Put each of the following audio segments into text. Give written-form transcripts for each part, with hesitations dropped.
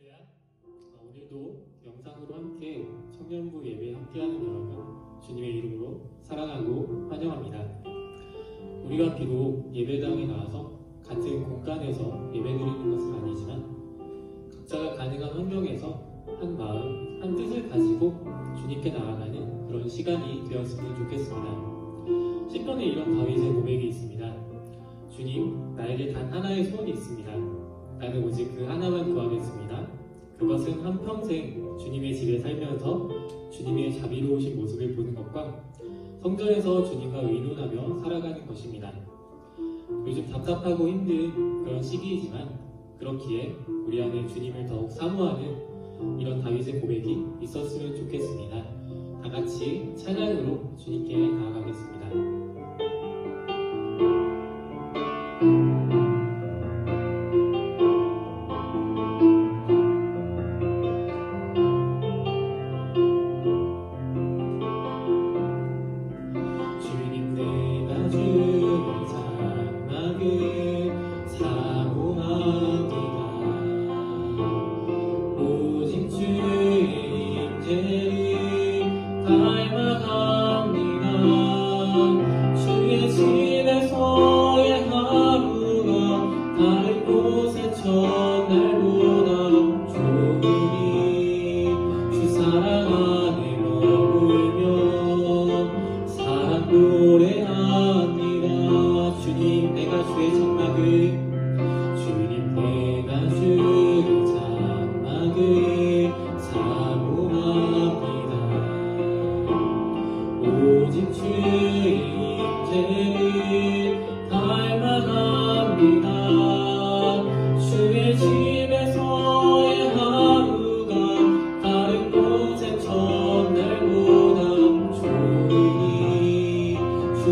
할렐루야. 오늘도 영상으로 함께 청년부 예배 함께하는 여러분 주님의 이름으로 사랑하고 환영합니다. 우리가 비록 예배당에 나와서 같은 공간에서 예배드리는 것은 아니지만 각자가 가능한 환경에서 한 마음, 한 뜻을 가지고 주님께 나아가는 그런 시간이 되었으면 좋겠습니다. 시편에 이런 다윗의 고백이 있습니다. 주님, 나에게 단 하나의 소원이 있습니다. 나는 오직 그 하나만 구하겠습니다. 그것은 한평생 주님의 집에 살면서 주님의 자비로우신 모습을 보는 것과 성전에서 주님과 의논하며 살아가는 것입니다. 요즘 답답하고 힘든 그런 시기이지만 그렇기에 우리 안에 주님을 더욱 사모하는 이런 다윗의 고백이 있었으면 좋겠습니다. 다 같이 찬양으로 주님께 나아가겠습니다.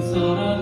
사랑하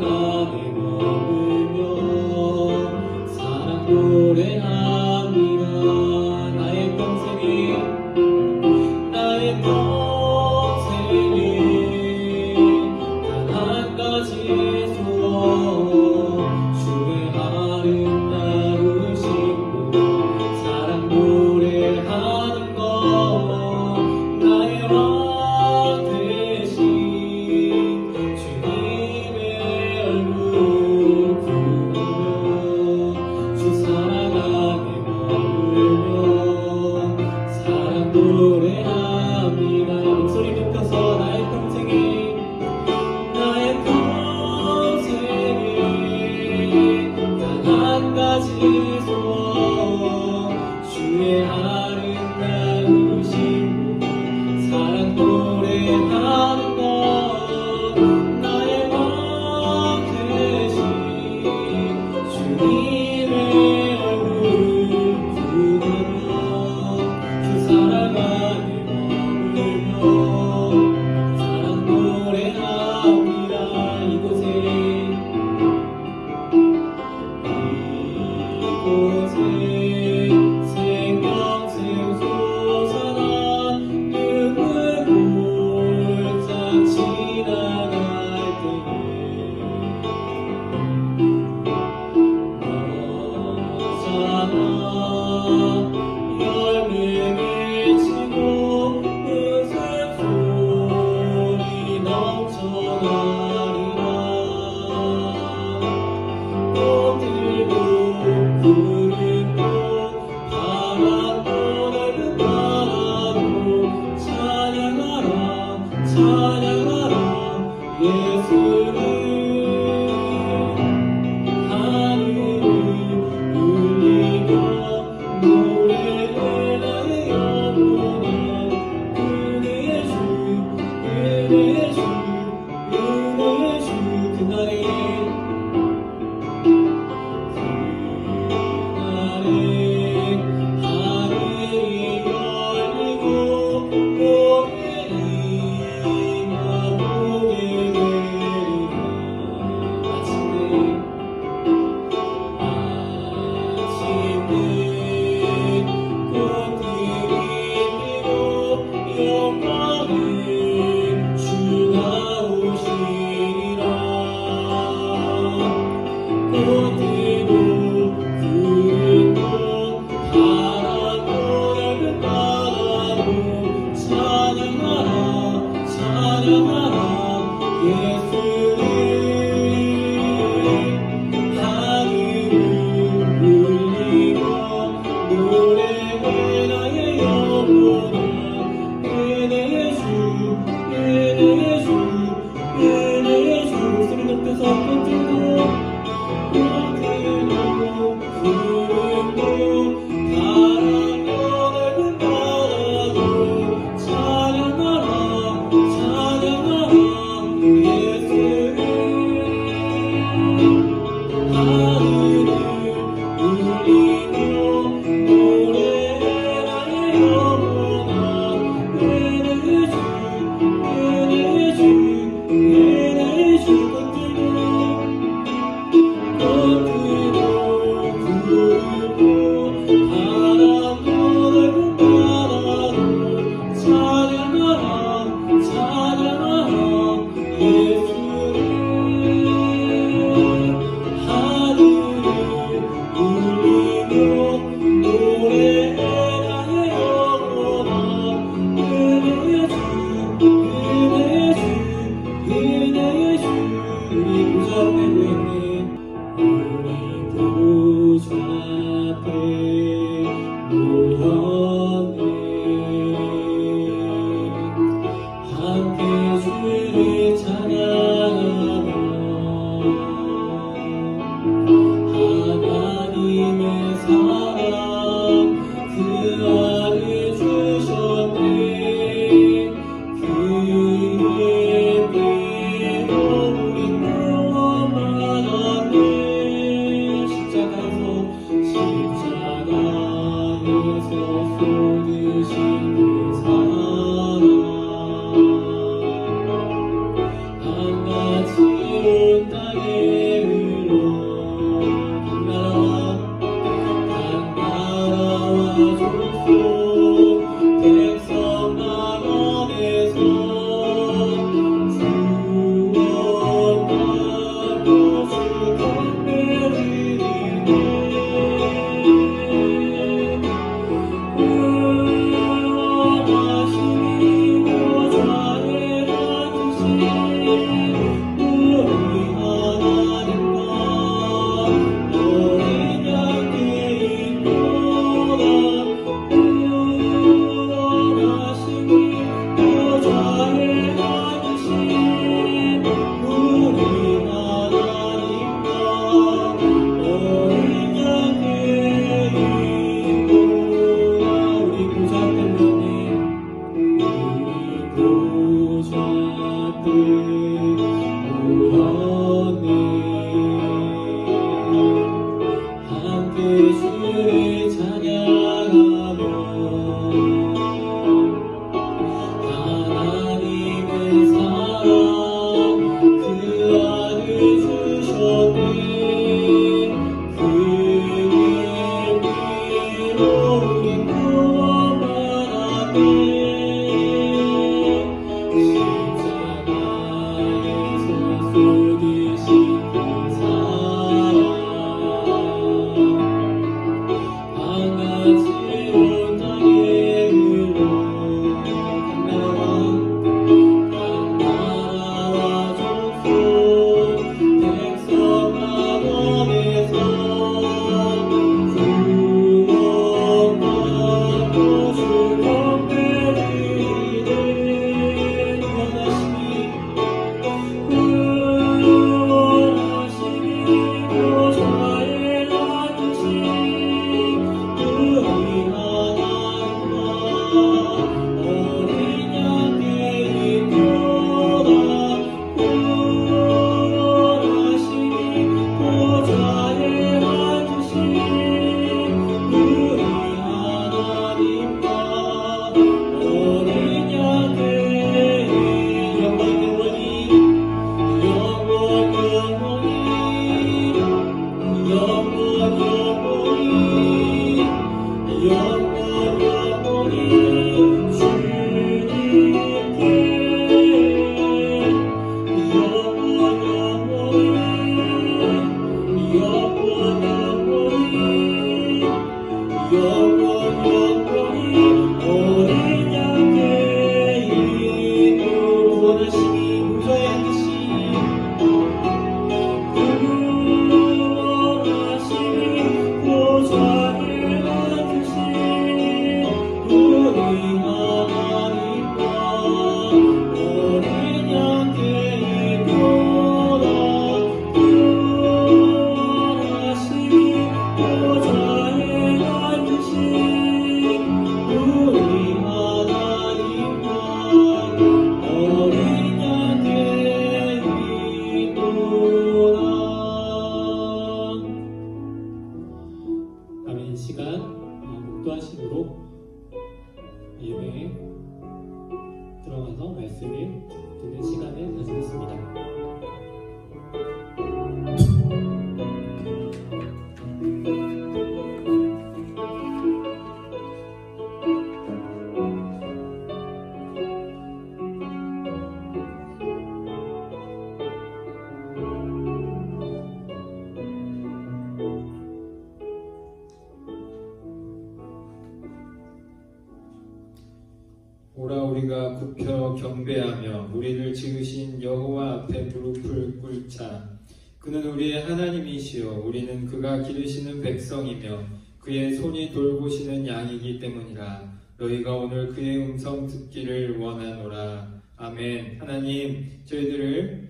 오라 우리가 굽혀 경배하며 우리를 지으신 여호와 앞에 무릎을 꿇자. 그는 우리의 하나님이시요 우리는 그가 기르시는 백성이며 그의 손이 돌보시는 양이기 때문이라. 너희가 오늘 그의 음성 듣기를 원하노라. 아멘. 하나님, 저희들을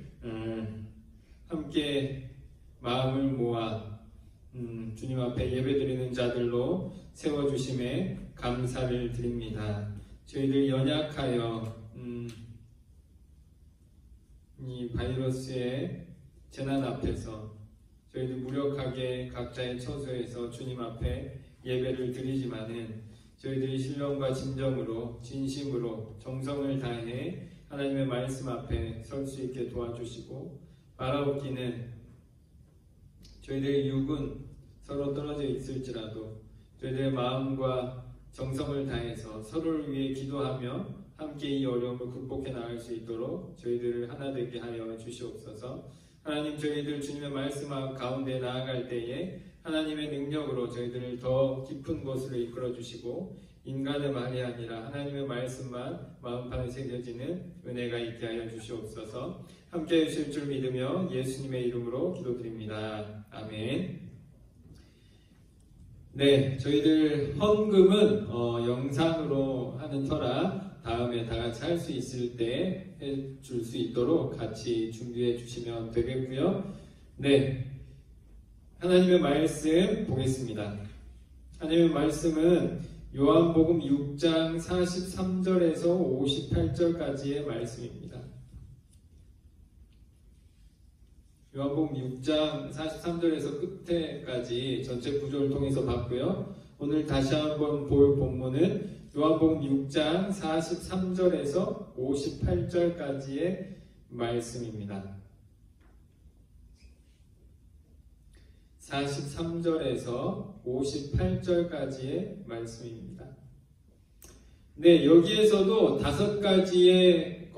함께 마음을 모아 주님 앞에 예배드리는 자들로 세워주심에 감사를 드립니다. 저희들 연약하여 이 바이러스의 재난 앞에서 저희들 무력하게 각자의 처소에서 주님 앞에 예배를 드리지만은 저희들이 신령과 진정으로 진심으로 정성을 다해 하나님의 말씀 앞에 설 수 있게 도와주시고, 바라옵기는 저희들의 육은 서로 떨어져 있을지라도 저희들의 마음과 정성을 다해서 서로를 위해 기도하며 함께 이 어려움을 극복해 나갈 수 있도록 저희들을 하나 되게 하여 주시옵소서. 하나님, 저희들 주님의 말씀 가운데 나아갈 때에 하나님의 능력으로 저희들을 더 깊은 곳으로 이끌어 주시고, 인간의 말이 아니라 하나님의 말씀만 마음판에 새겨지는 은혜가 있게 하여 주시옵소서. 함께 해주실 줄 믿으며 예수님의 이름으로 기도드립니다. 아멘. 네, 저희들 헌금은 영상으로 하는 터라 다음에 다 같이 할 수 있을 때 해줄 수 있도록 같이 준비해 주시면 되겠고요. 네, 하나님의 말씀 보겠습니다. 하나님의 말씀은 요한복음 6장 43절에서 58절까지의 말씀입니다. 요한복음 6장 43절에서 끝에까지 전체 구조를 통해서 봤고요. 오늘 다시 한번 볼 본문은 요한복음 6장 43절에서 58절까지의 말씀입니다. 43절에서 58절까지의 말씀입니다. 네, 여기에서도 5가지의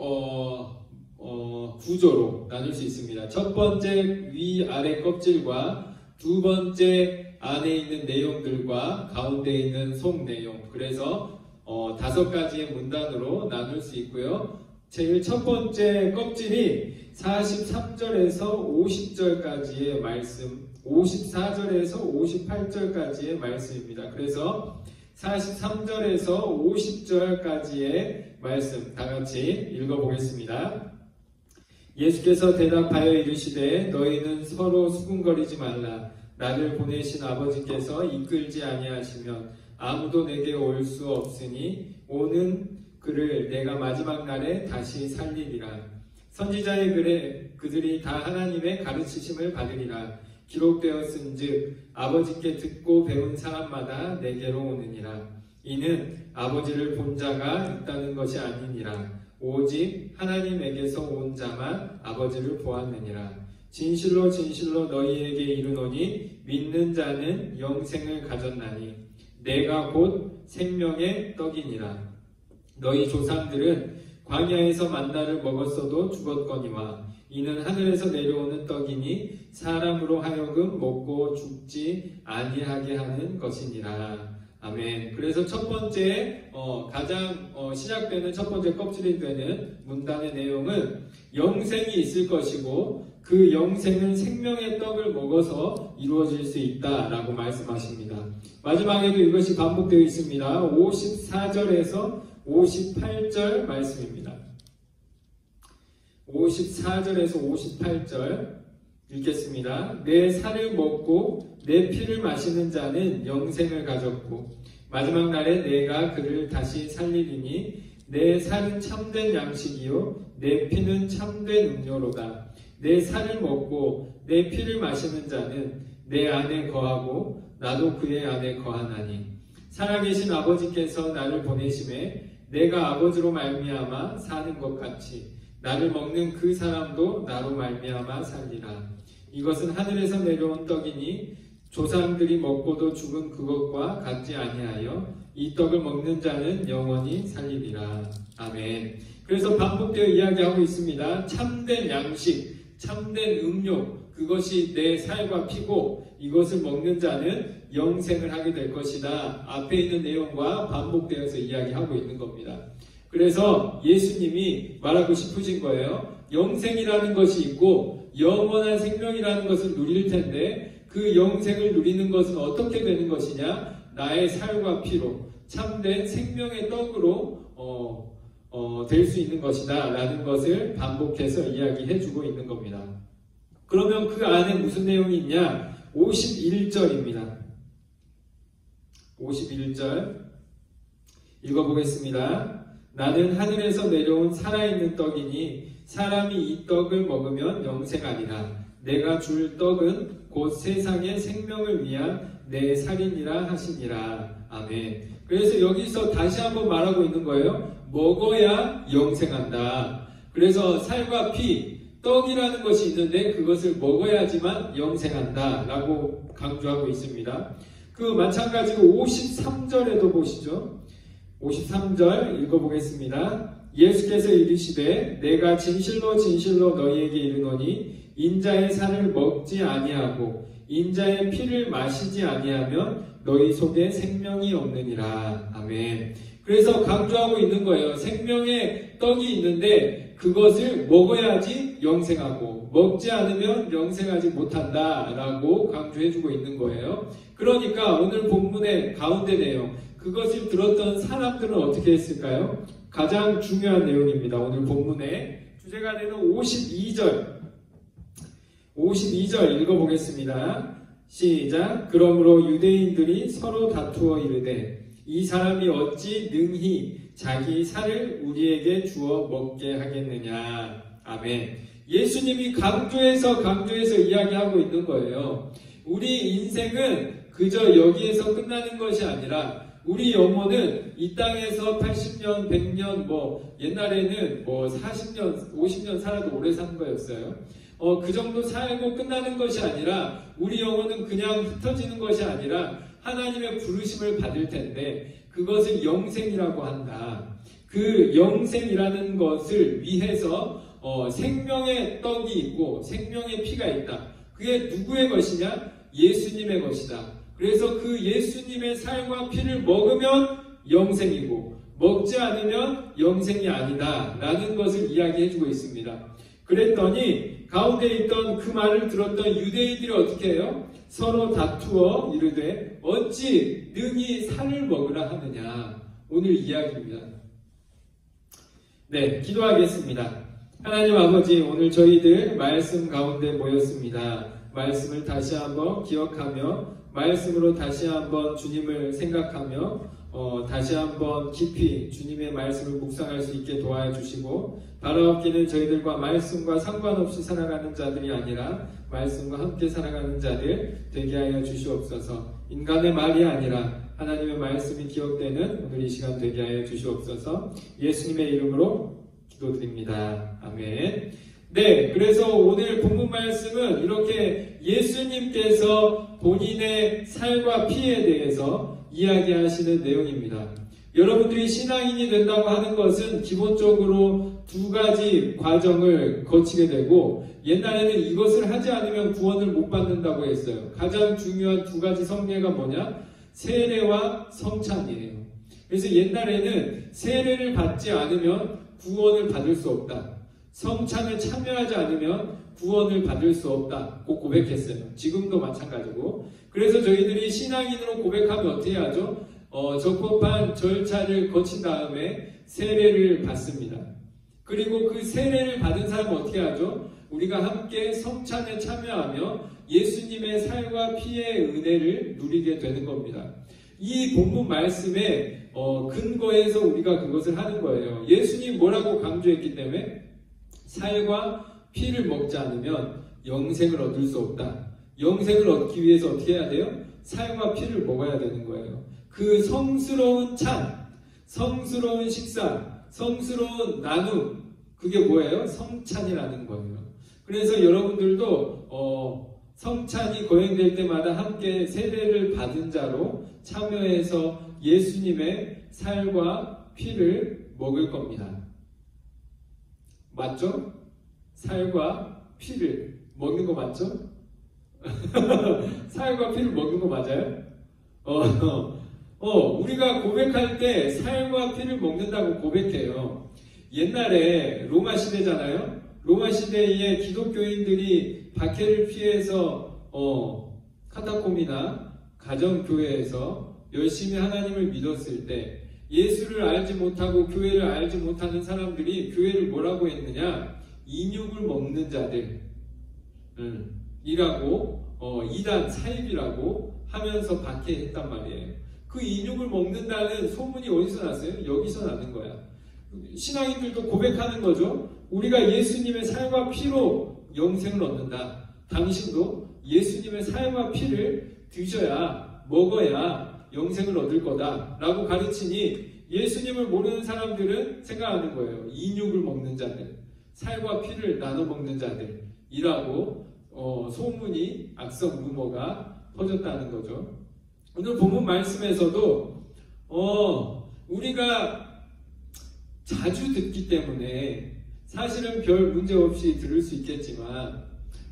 구조로 나눌 수 있습니다. 첫 번째 위아래 껍질과 두 번째 안에 있는 내용들과 가운데 있는 속 내용, 그래서 5가지의 문단으로 나눌 수 있고요. 제일 첫 번째 껍질이 43절에서 50절까지의 말씀, 54절에서 58절까지의 말씀입니다. 그래서 43절에서 50절까지의 말씀 다 같이 읽어보겠습니다. 예수께서 대답하여 이르시되 너희는 서로 수군거리지 말라. 나를 보내신 아버지께서 이끌지 아니하시면 아무도 내게 올 수 없으니 오는 그를 내가 마지막 날에 다시 살리리라. 선지자의 글에 그들이 다 하나님의 가르치심을 받으리라. 기록되었은즉 아버지께 듣고 배운 사람마다 내게로 오느니라. 이는 아버지를 본 자가 있다는 것이 아니니라. 오직 하나님에게서 온 자만 아버지를 보았느니라. 진실로 진실로 너희에게 이르노니 믿는 자는 영생을 가졌나니 내가 곧 생명의 떡이니라. 너희 조상들은 광야에서 만나를 먹었어도 죽었거니와 이는 하늘에서 내려오는 떡이니 사람으로 하여금 먹고 죽지 아니하게 하는 것이니라. 아멘. 그래서 첫 번째 가장 시작되는 첫 번째 껍질이 되는 문단의 내용은 영생이 있을 것이고 그 영생은 생명의 떡을 먹어서 이루어질 수 있다라고 말씀하십니다. 마지막에도 이것이 반복되어 있습니다. 54절에서 58절 말씀입니다. 54절에서 58절 읽겠습니다. 내 살을 먹고 내 피를 마시는 자는 영생을 가졌고 마지막 날에 내가 그를 다시 살리리니 내 살은 참된 양식이요 내 피는 참된 음료로다. 내 살을 먹고 내 피를 마시는 자는 내 안에 거하고 나도 그의 안에 거하나니 살아계신 아버지께서 나를 보내심에 내가 아버지로 말미암아 사는 것 같이 나를 먹는 그 사람도 나로 말미암아 살리라. 이것은 하늘에서 내려온 떡이니 조상들이 먹고도 죽은 그것과 같지 아니하여 이 떡을 먹는 자는 영원히 살리리라. 아멘. 그래서 반복되어 이야기하고 있습니다. 참된 양식, 참된 음료, 그것이 내 살과 피고 이것을 먹는 자는 영생을 하게 될 것이다. 앞에 있는 내용과 반복되어서 이야기하고 있는 겁니다. 그래서 예수님이 말하고 싶으신 거예요. 영생이라는 것이 있고 영원한 생명이라는 것을 누릴 텐데 그 영생을 누리는 것은 어떻게 되는 것이냐? 나의 살과 피로 참된 생명의 떡으로 될 수 있는 것이다 라는 것을 반복해서 이야기해주고 있는 겁니다. 그러면 그 안에 무슨 내용이 있냐? 51절입니다. 51절 읽어보겠습니다. 나는 하늘에서 내려온 살아있는 떡이니 사람이 이 떡을 먹으면 영생하리라. 내가 줄 떡은 곧 세상의 생명을 위한 내 살이니라 하시니라. 아멘. 그래서 여기서 다시 한번 말하고 있는 거예요. 먹어야 영생한다. 그래서 살과 피, 떡이라는 것이 있는데 그것을 먹어야지만 영생한다 라고 강조하고 있습니다. 그 마찬가지로 53절에도 보시죠. 53절 읽어보겠습니다. 예수께서 이르시되 내가 진실로 진실로 너희에게 이르노니 인자의 살을 먹지 아니하고 인자의 피를 마시지 아니하면 너희 속에 생명이 없느니라. 아멘. 그래서 강조하고 있는 거예요. 생명의 떡이 있는데 그것을 먹어야지 영생하고 먹지 않으면 영생하지 못한다 라고 강조해주고 있는 거예요. 그러니까 오늘 본문의 가운데 내용, 그것을 들었던 사람들은 어떻게 했을까요? 가장 중요한 내용입니다. 오늘 본문의 주제가 되는 52절 읽어보겠습니다. 시작. 그러므로 유대인들이 서로 다투어 이르되 이 사람이 어찌 능히 자기 살을 우리에게 주어 먹게 하겠느냐. 아멘. 예수님이 강조해서 이야기하고 있는 거예요. 우리 인생은 그저 여기에서 끝나는 것이 아니라 우리 영혼은 이 땅에서 80년, 100년, 옛날에는 40년, 50년 살아도 오래 산 거였어요. 그 정도 살고 끝나는 것이 아니라 우리 영혼은 그냥 흩어지는 것이 아니라 하나님의 부르심을 받을 텐데 그것을 영생이라고 한다. 그 영생이라는 것을 위해서 생명의 떡이 있고 생명의 피가 있다. 그게 누구의 것이냐? 예수님의 것이다. 그래서 그 예수님의 살과 피를 먹으면 영생이고 먹지 않으면 영생이 아니다 라는 것을 이야기해주고 있습니다. 그랬더니 가운데 있던 그 말을 들었던 유대인들이 어떻게 해요? 서로 다투어 이르되 어찌 능히 살을 먹으라 하느냐. 오늘 이야기입니다. 네, 기도하겠습니다. 하나님 아버지, 오늘 저희들 말씀 가운데 모였습니다. 말씀을 다시 한번 기억하며 말씀으로 다시 한번 주님을 생각하며 다시 한번 깊이 주님의 말씀을 묵상할 수 있게 도와주시고 바라옵기는 저희들과 말씀과 상관없이 살아가는 자들이 아니라 말씀과 함께 살아가는 자들 되게 하여 주시옵소서. 인간의 말이 아니라 하나님의 말씀이 기억되는 오늘 이 시간 되게 하여 주시옵소서. 예수님의 이름으로 기도드립니다. 아멘. 네, 그래서 오늘 본문 말씀은 이렇게 예수님께서 본인의 살과 피에 대해서 이야기하시는 내용입니다. 여러분들이 신앙인이 된다고 하는 것은 기본적으로 두 가지 과정을 거치게 되고 옛날에는 이것을 하지 않으면 구원을 못 받는다고 했어요. 가장 중요한 두 가지 성례가 뭐냐? 세례와 성찬이에요. 그래서 옛날에는 세례를 받지 않으면 구원을 받을 수 없다. 성찬에 참여하지 않으면 구원을 받을 수 없다. 꼭 고백했어요. 지금도 마찬가지고. 그래서 저희들이 신앙인으로 고백하면 어떻게 하죠? 적법한 절차를 거친 다음에 세례를 받습니다. 그리고 그 세례를 받은 사람은 어떻게 하죠? 우리가 함께 성찬에 참여하며 예수님의 살과 피의 은혜를 누리게 되는 겁니다. 이 본문 말씀의 근거에서 우리가 그것을 하는 거예요. 예수님이 뭐라고 강조했기 때문에 살과 피를 먹지 않으면 영생을 얻을 수 없다. 영생을 얻기 위해서 어떻게 해야 돼요? 살과 피를 먹어야 되는 거예요. 그 성스러운 찬, 성스러운 식사, 성스러운 나눔, 그게 뭐예요? 성찬이라는 거예요. 그래서 여러분들도 성찬이 거행될 때마다 함께 세례를 받은 자로 참여해서 예수님의 살과 피를 먹을 겁니다. 맞죠? 살과 피를 먹는 거 맞죠? 살과 피를 먹는 거 맞아요? 우리가 고백할 때 살과 피를 먹는다고 고백해요. 옛날에 로마 시대잖아요. 로마 시대에 기독교인들이 박해를 피해서 카타콤이나 가정교회에서 열심히 하나님을 믿었을 때 예수를 알지 못하고 교회를 알지 못하는 사람들이 교회를 뭐라고 했느냐? 인육을 먹는 자들 이라고 이단 사입이라고 하면서 박해했단 말이에요. 그 인육을 먹는다는 소문이 어디서 났어요? 여기서 나는 거야. 신앙인들도 고백하는 거죠. 우리가 예수님의 살과 피로 영생을 얻는다. 당신도 예수님의 살과 피를 드셔야, 먹어야 영생을 얻을 거다 라고 가르치니 예수님을 모르는 사람들은 생각하는 거예요. 인육을 먹는 자들, 살과 피를 나눠 먹는 자들이라고 소문이, 악성 루머가 퍼졌다는 거죠. 오늘 본문 말씀에서도 우리가 자주 듣기 때문에 사실은 별 문제 없이 들을 수 있겠지만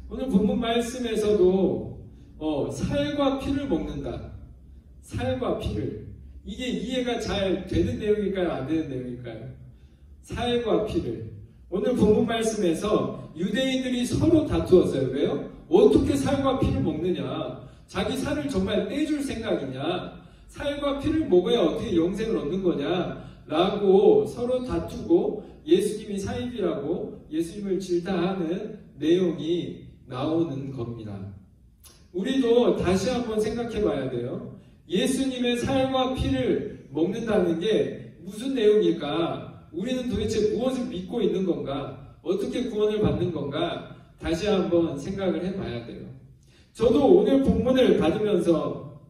오늘 본문 말씀에서도 살과 피를 먹는다. 살과 피를. 이게 이해가 잘 되는 내용일까요? 안 되는 내용일까요? 살과 피를. 오늘 본문 말씀에서 유대인들이 서로 다투었어요. 왜요? 어떻게 살과 피를 먹느냐? 자기 살을 정말 떼줄 생각이냐? 살과 피를 먹어야 어떻게 영생을 얻는 거냐? 라고 서로 다투고 예수님이 사입이라고 예수님을 질타하는 내용이 나오는 겁니다. 우리도 다시 한번 생각해 봐야 돼요. 예수님의 살과 피를 먹는다는 게 무슨 내용일까? 우리는 도대체 무엇을 믿고 있는 건가? 어떻게 구원을 받는 건가? 다시 한번 생각을 해 봐야 돼요. 저도 오늘 본문을 받으면서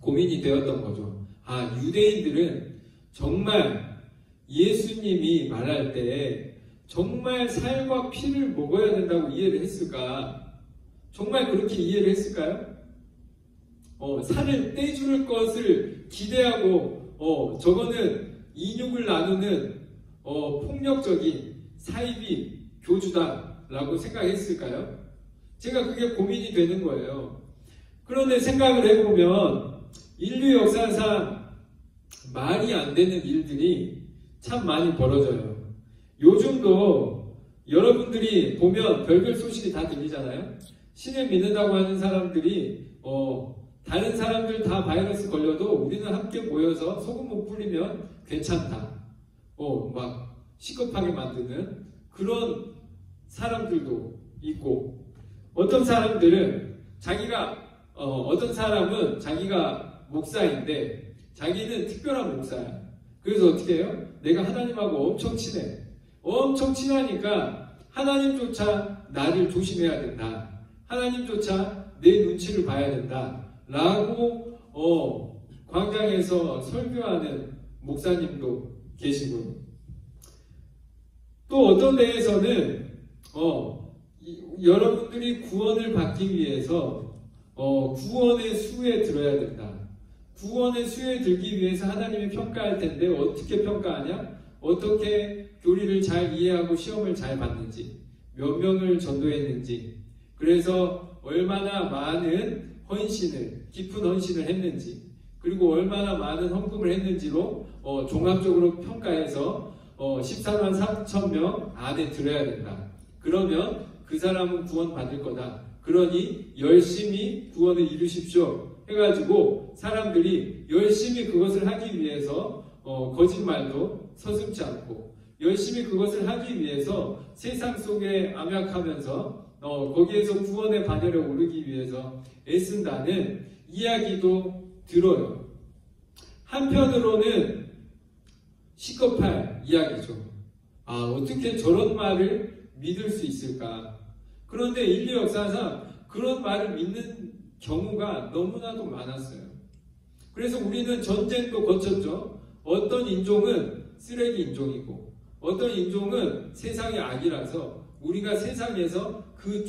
고민이 되었던 거죠. 유대인들은 정말 예수님이 말할 때 정말 살과 피를 먹어야 된다고 이해를 했을까? 정말 그렇게 이해를 했을까요? 살을 떼줄 것을 기대하고 저거는 인육을 나누는 폭력적인 사이비 교주다라고 생각했을까요? 제가 그게 고민이 되는 거예요. 그런데 생각을 해보면 인류 역사상 말이 안 되는 일들이 참 많이 벌어져요. 요즘도 여러분들이 보면 별별 소식이 다 들리잖아요. 신을 믿는다고 하는 사람들이 다른 사람들 다 바이러스 걸려도 우리는 함께 모여서 소금 못 뿌리면 괜찮다. 막 시급하게 만드는 그런 사람들도 있고, 어떤 사람들은 어떤 사람은 자기가 목사인데 자기는 특별한 목사야. 그래서 어떻게 해요? 내가 하나님하고 엄청 친해. 엄청 친하니까 하나님조차 나를 조심해야 된다. 하나님조차 내 눈치를 봐야 된다. 라고 광장에서 설교하는 목사님도 계시고요. 또 어떤 데에서는 여러분들이 구원을 받기 위해서 구원의 수에 들어야 된다. 구원의 수에 들기 위해서 하나님이 평가할 텐데 어떻게 평가하냐? 어떻게 교리를 잘 이해하고 시험을 잘 봤는지, 몇 명을 전도했는지, 그래서 얼마나 많은 깊은 헌신을 했는지, 그리고 얼마나 많은 헌금을 했는지로 종합적으로 평가해서 14만 4천 명 안에 들어야 된다. 그러면 그 사람은 구원 받을 거다. 그러니 열심히 구원을 이루십시오 해가지고 사람들이 열심히 그것을 하기 위해서 거짓말도 서슴지 않고 열심히 그것을 하기 위해서 세상 속에 암약하면서 거기에서 구원의 반열에 오르기 위해서 애쓴다는 이야기도 들어요. 한편으로는 시급할 이야기죠. 어떻게 저런 말을 믿을 수 있을까? 그런데 인류 역사상 그런 말을 믿는 경우가 너무나도 많았어요. 그래서 우리는 전쟁도 거쳤죠. 어떤 인종은 쓰레기 인종이고 어떤 인종은 세상의 악이라서 우리가 세상에서 그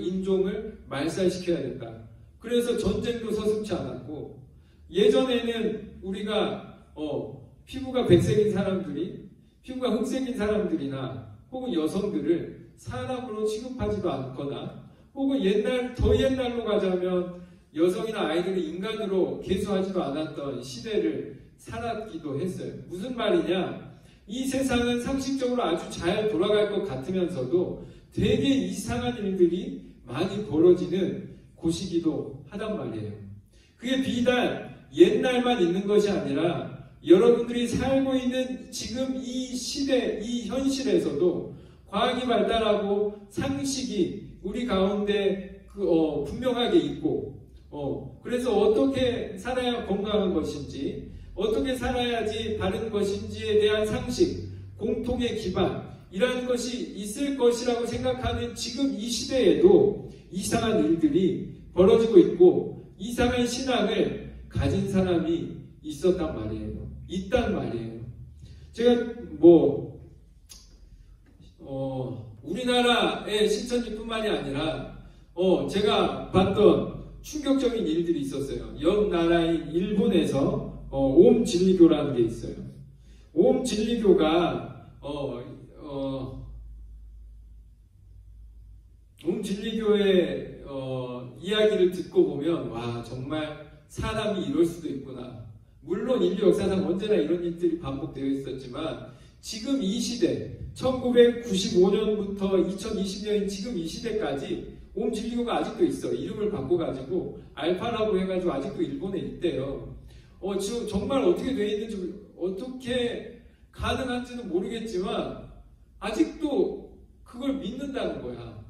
인종을 말살시켜야 된다. 그래서 전쟁도 서슴지 않았고, 예전에는 우리가 피부가 백색인 사람들이, 피부가 흑색인 사람들이나 혹은 여성들을 사람으로 취급하지도 않거나, 혹은 더 옛날로 가자면 여성이나 아이들을 인간으로 계수하지도 않았던 시대를 살았기도 했어요. 무슨 말이냐? 이 세상은 상식적으로 아주 잘 돌아갈 것 같으면서도 되게 이상한 일들이 많이 벌어지는 곳이기도 하단 말이에요. 그게 비단 옛날만 있는 것이 아니라 여러분들이 살고 있는 지금 이 시대, 이 현실에서도 과학이 발달하고 상식이 우리 가운데 분명하게 있고, 그래서 어떻게 살아야 건강한 것인지, 어떻게 살아야지 바른 것인지에 대한 상식, 공통의 기반이라는 것이 있을 것이라고 생각하는 지금 이 시대에도 이상한 일들이 벌어지고 있고, 이상한 신앙을 가진 사람이 있었단 말이에요. 있단 말이에요. 제가 우리나라의 신천지뿐만이 아니라 제가 봤던 충격적인 일들이 있었어요. 옆 나라인 일본에서 옴진리교라는 게 있어요. 옴진리교가 옴진리교의 이야기를 듣고 보면 와, 정말 사람이 이럴 수도 있구나. 물론 인류 역사상 언제나 이런 일들이 반복되어 있었지만 지금 이 시대 1995년부터 2020년인 지금 이 시대까지 옴진리교가 아직도 있어. 이름을 바꿔가지고 알파라고 해가지고 아직도 일본에 있대요. 지금 정말 어떻게 되어 있는지, 어떻게 가능한지는 모르겠지만 아직도 그걸 믿는다는 거야.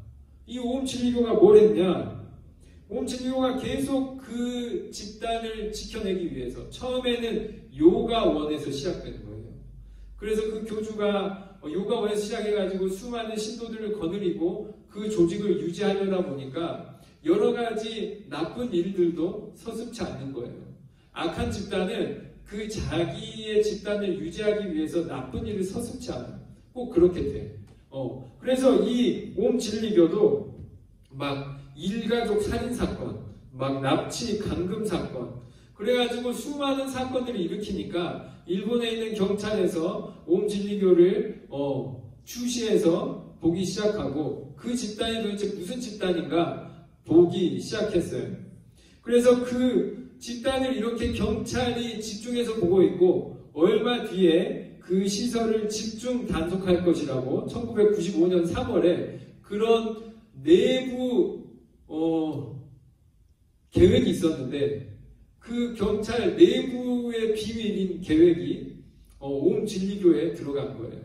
이 옴진리교가 뭘 했냐? 옴진리교가 계속 그 집단을 지켜내기 위해서 처음에는 요가원에서 시작된 거예요. 그래서 그 교주가 요가원에서 시작해가지고 수많은 신도들을 거느리고 그 조직을 유지하려다 보니까 여러 가지 나쁜 일들도 서슴지 않는 거예요. 악한 집단은 그 자기의 집단을 유지하기 위해서 나쁜 일을 서슴지 않아요. 꼭 그렇게 돼. 그래서 이 옴진리교도 막 일가족 살인사건, 막 납치, 감금사건, 그래가지고 수많은 사건들을 일으키니까 일본에 있는 경찰에서 옴진리교를 주시해서 보기 시작하고 그 집단이 도대체 무슨 집단인가 보기 시작했어요. 그래서 그 집단을 이렇게 경찰이 집중해서 보고 있고 얼마 뒤에 그 시설을 집중 단속할 것이라고 1995년 3월에 그런 내부 계획이 있었는데 그 경찰 내부의 비밀인 계획이 옴진리교에 들어간 거예요.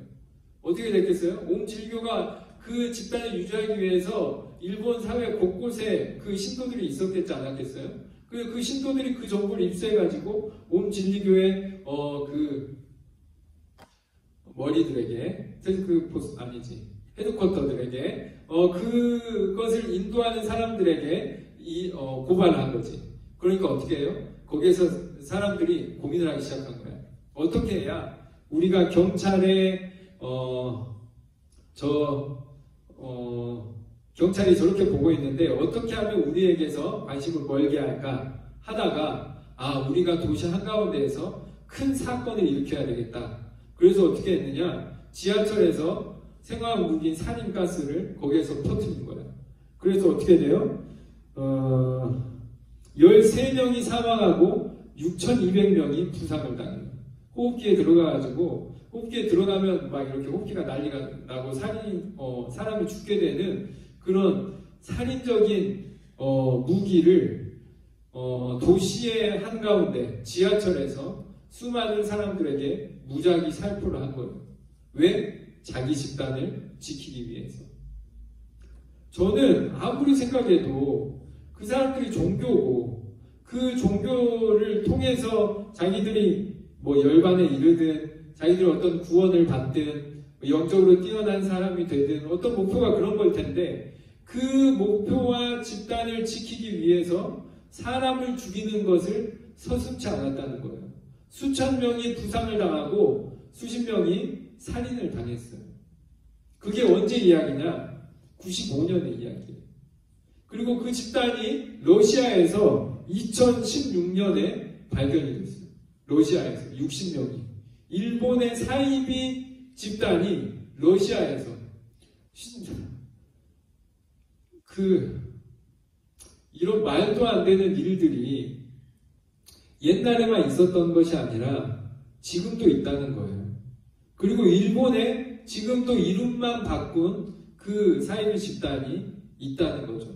어떻게 됐겠어요? 옴진리교가 그 집단을 유지하기 위해서 일본 사회 곳곳에 그 신도들이 있었겠지 않았겠어요? 그 신도들이 그 정보를 입수해가지고 옴진리교의 그 머리들에게 헤드쿼터들에게 그것을 인도하는 사람들에게 고발을 한 거지. 그러니까 어떻게 해요? 거기에서 사람들이 고민을 하기 시작한 거야. 어떻게 해야 우리가 경찰에 경찰이 저렇게 보고 있는데 어떻게 하면 우리에게서 관심을 멀게 할까 하다가 우리가 도시 한가운데에서 큰 사건을 일으켜야 되겠다. 그래서 어떻게 했느냐? 지하철에서 생화무기인 산인가스를 거기에서 터뜨린 거야. 그래서 어떻게 돼요? 13명이 사망하고 6,200명이 부상을 당해요. 호흡기에 들어가가지고 호흡기에 들어가면 막 이렇게 호흡기가 난리가 나고 사람이 죽게 되는 그런 살인적인 무기를 도시의 한가운데 지하철에서 수많은 사람들에게 무작위 살포를 한 거예요. 왜? 자기 집단을 지키기 위해서. 저는 아무리 생각해도 그 사람들이 종교고 그 종교를 통해서 자기들이 열반에 이르든 자기들이 어떤 구원을 받든 영적으로 뛰어난 사람이 되든 어떤 목표가 그런 걸 텐데 그 목표와 집단을 지키기 위해서 사람을 죽이는 것을 서슴지 않았다는 거예요. 수천 명이 부상을 당하고 수십 명이 살인을 당했어요. 그게 언제 이야기냐? 95년의 이야기예요. 그리고 그 집단이 러시아에서 2016년에 발견이 됐어요. 러시아에서 60명이. 일본의 사이비 집단이 러시아에서 이런 말도 안 되는 일들이 옛날에만 있었던 것이 아니라 지금도 있다는 거예요. 그리고 일본에 지금도 이름만 바꾼 그 사이비 집단이 있다는 거죠.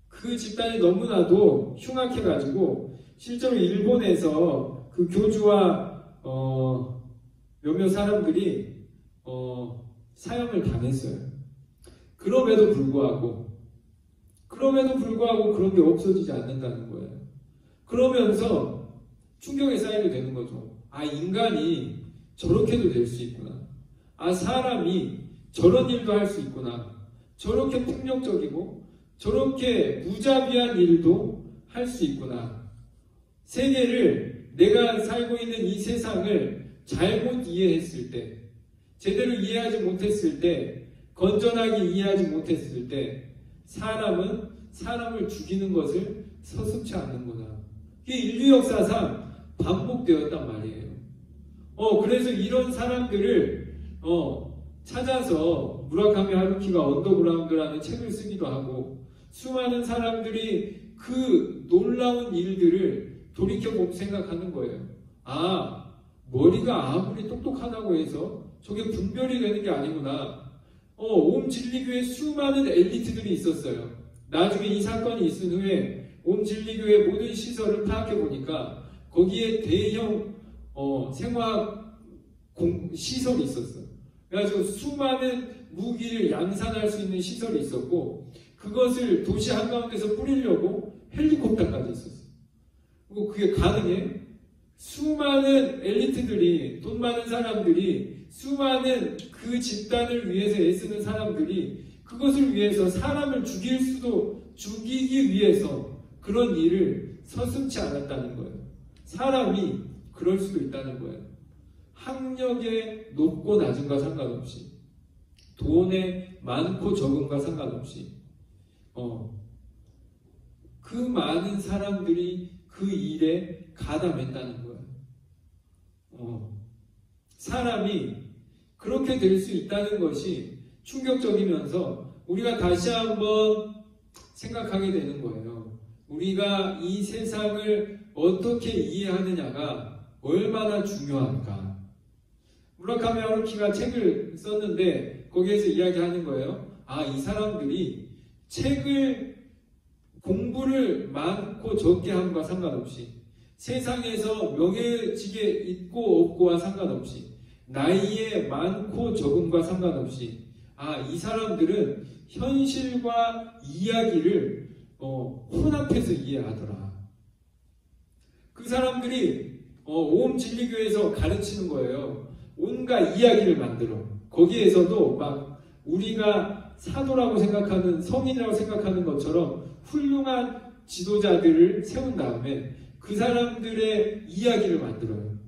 그 집단이 너무나도 흉악해가지고 실제로 일본에서 그 교주와 몇몇 사람들이 사형을 당했어요. 그럼에도 불구하고 그런 게 없어지지 않는다는 거예요. 그러면서 충격에 쌓이게 되는 거죠. 아, 인간이 저렇게도 될 수 있구나. 아, 사람이 저런 일도 할 수 있구나. 저렇게 폭력적이고 저렇게 무자비한 일도 할 수 있구나. 세계를, 내가 살고 있는 이 세상을 잘못 이해했을 때, 제대로 이해하지 못했을 때, 건전하게 이해하지 못했을 때 사람은 사람을 죽이는 것을 서슴지 않는구나. 이게 인류 역사상 반복되었단 말이에요. 그래서 이런 사람들을 찾아서 무라카미 하루키가 언더그라운드라는 책을 쓰기도 하고, 수많은 사람들이 그 놀라운 일들을 돌이켜보고 생각하는 거예요. 아, 머리가 아무리 똑똑하다고 해서 저게 분별이 되는 게 아니구나. 옴진리교에 수많은 엘리트들이 있었어요. 나중에 이 사건이 있은 후에 옴진리교의 모든 시설을 파악해보니까 거기에 대형 생화학 시설이 있었어요. 그래가지고 수많은 무기를 양산할 수 있는 시설이 있었고, 그것을 도시 한가운데서 뿌리려고 헬리콥터까지 있었어요. 그리고 그게 가능해? 수많은 엘리트들이, 돈 많은 사람들이, 수많은 그 집단을 위해서 애쓰는 사람들이 그것을 위해서 사람을 죽이기 위해서 그런 일을 서슴지 않았다는 거예요. 사람이 그럴 수도 있다는 거예요. 학력의 높고 낮음과 상관없이, 돈의 많고 적음과 상관없이, 그 많은 사람들이 그 일에 가담했다는 거예요. 사람이 그렇게 될 수 있다는 것이 충격적이면서 우리가 다시 한번 생각하게 되는 거예요. 우리가 이 세상을 어떻게 이해하느냐가 얼마나 중요한가. 무라카미 하루키가 책을 썼는데 거기에서 이야기하는 거예요. 아, 이 사람들이 공부를 많고 적게 함과 상관없이, 세상에서 명예직에 있고 없고와 상관없이, 나이에 많고 적음과 상관없이, 아, 이 사람들은 현실과 이야기를 혼합해서 이해하더라. 그 사람들이 오음진리교에서 가르치는 거예요. 온갖 이야기를 만들어. 거기에서도 막 우리가 사도라고 생각하는, 성인이라고 생각하는 것처럼 훌륭한 지도자들을 세운 다음에 그 사람들의 이야기를 만들어요.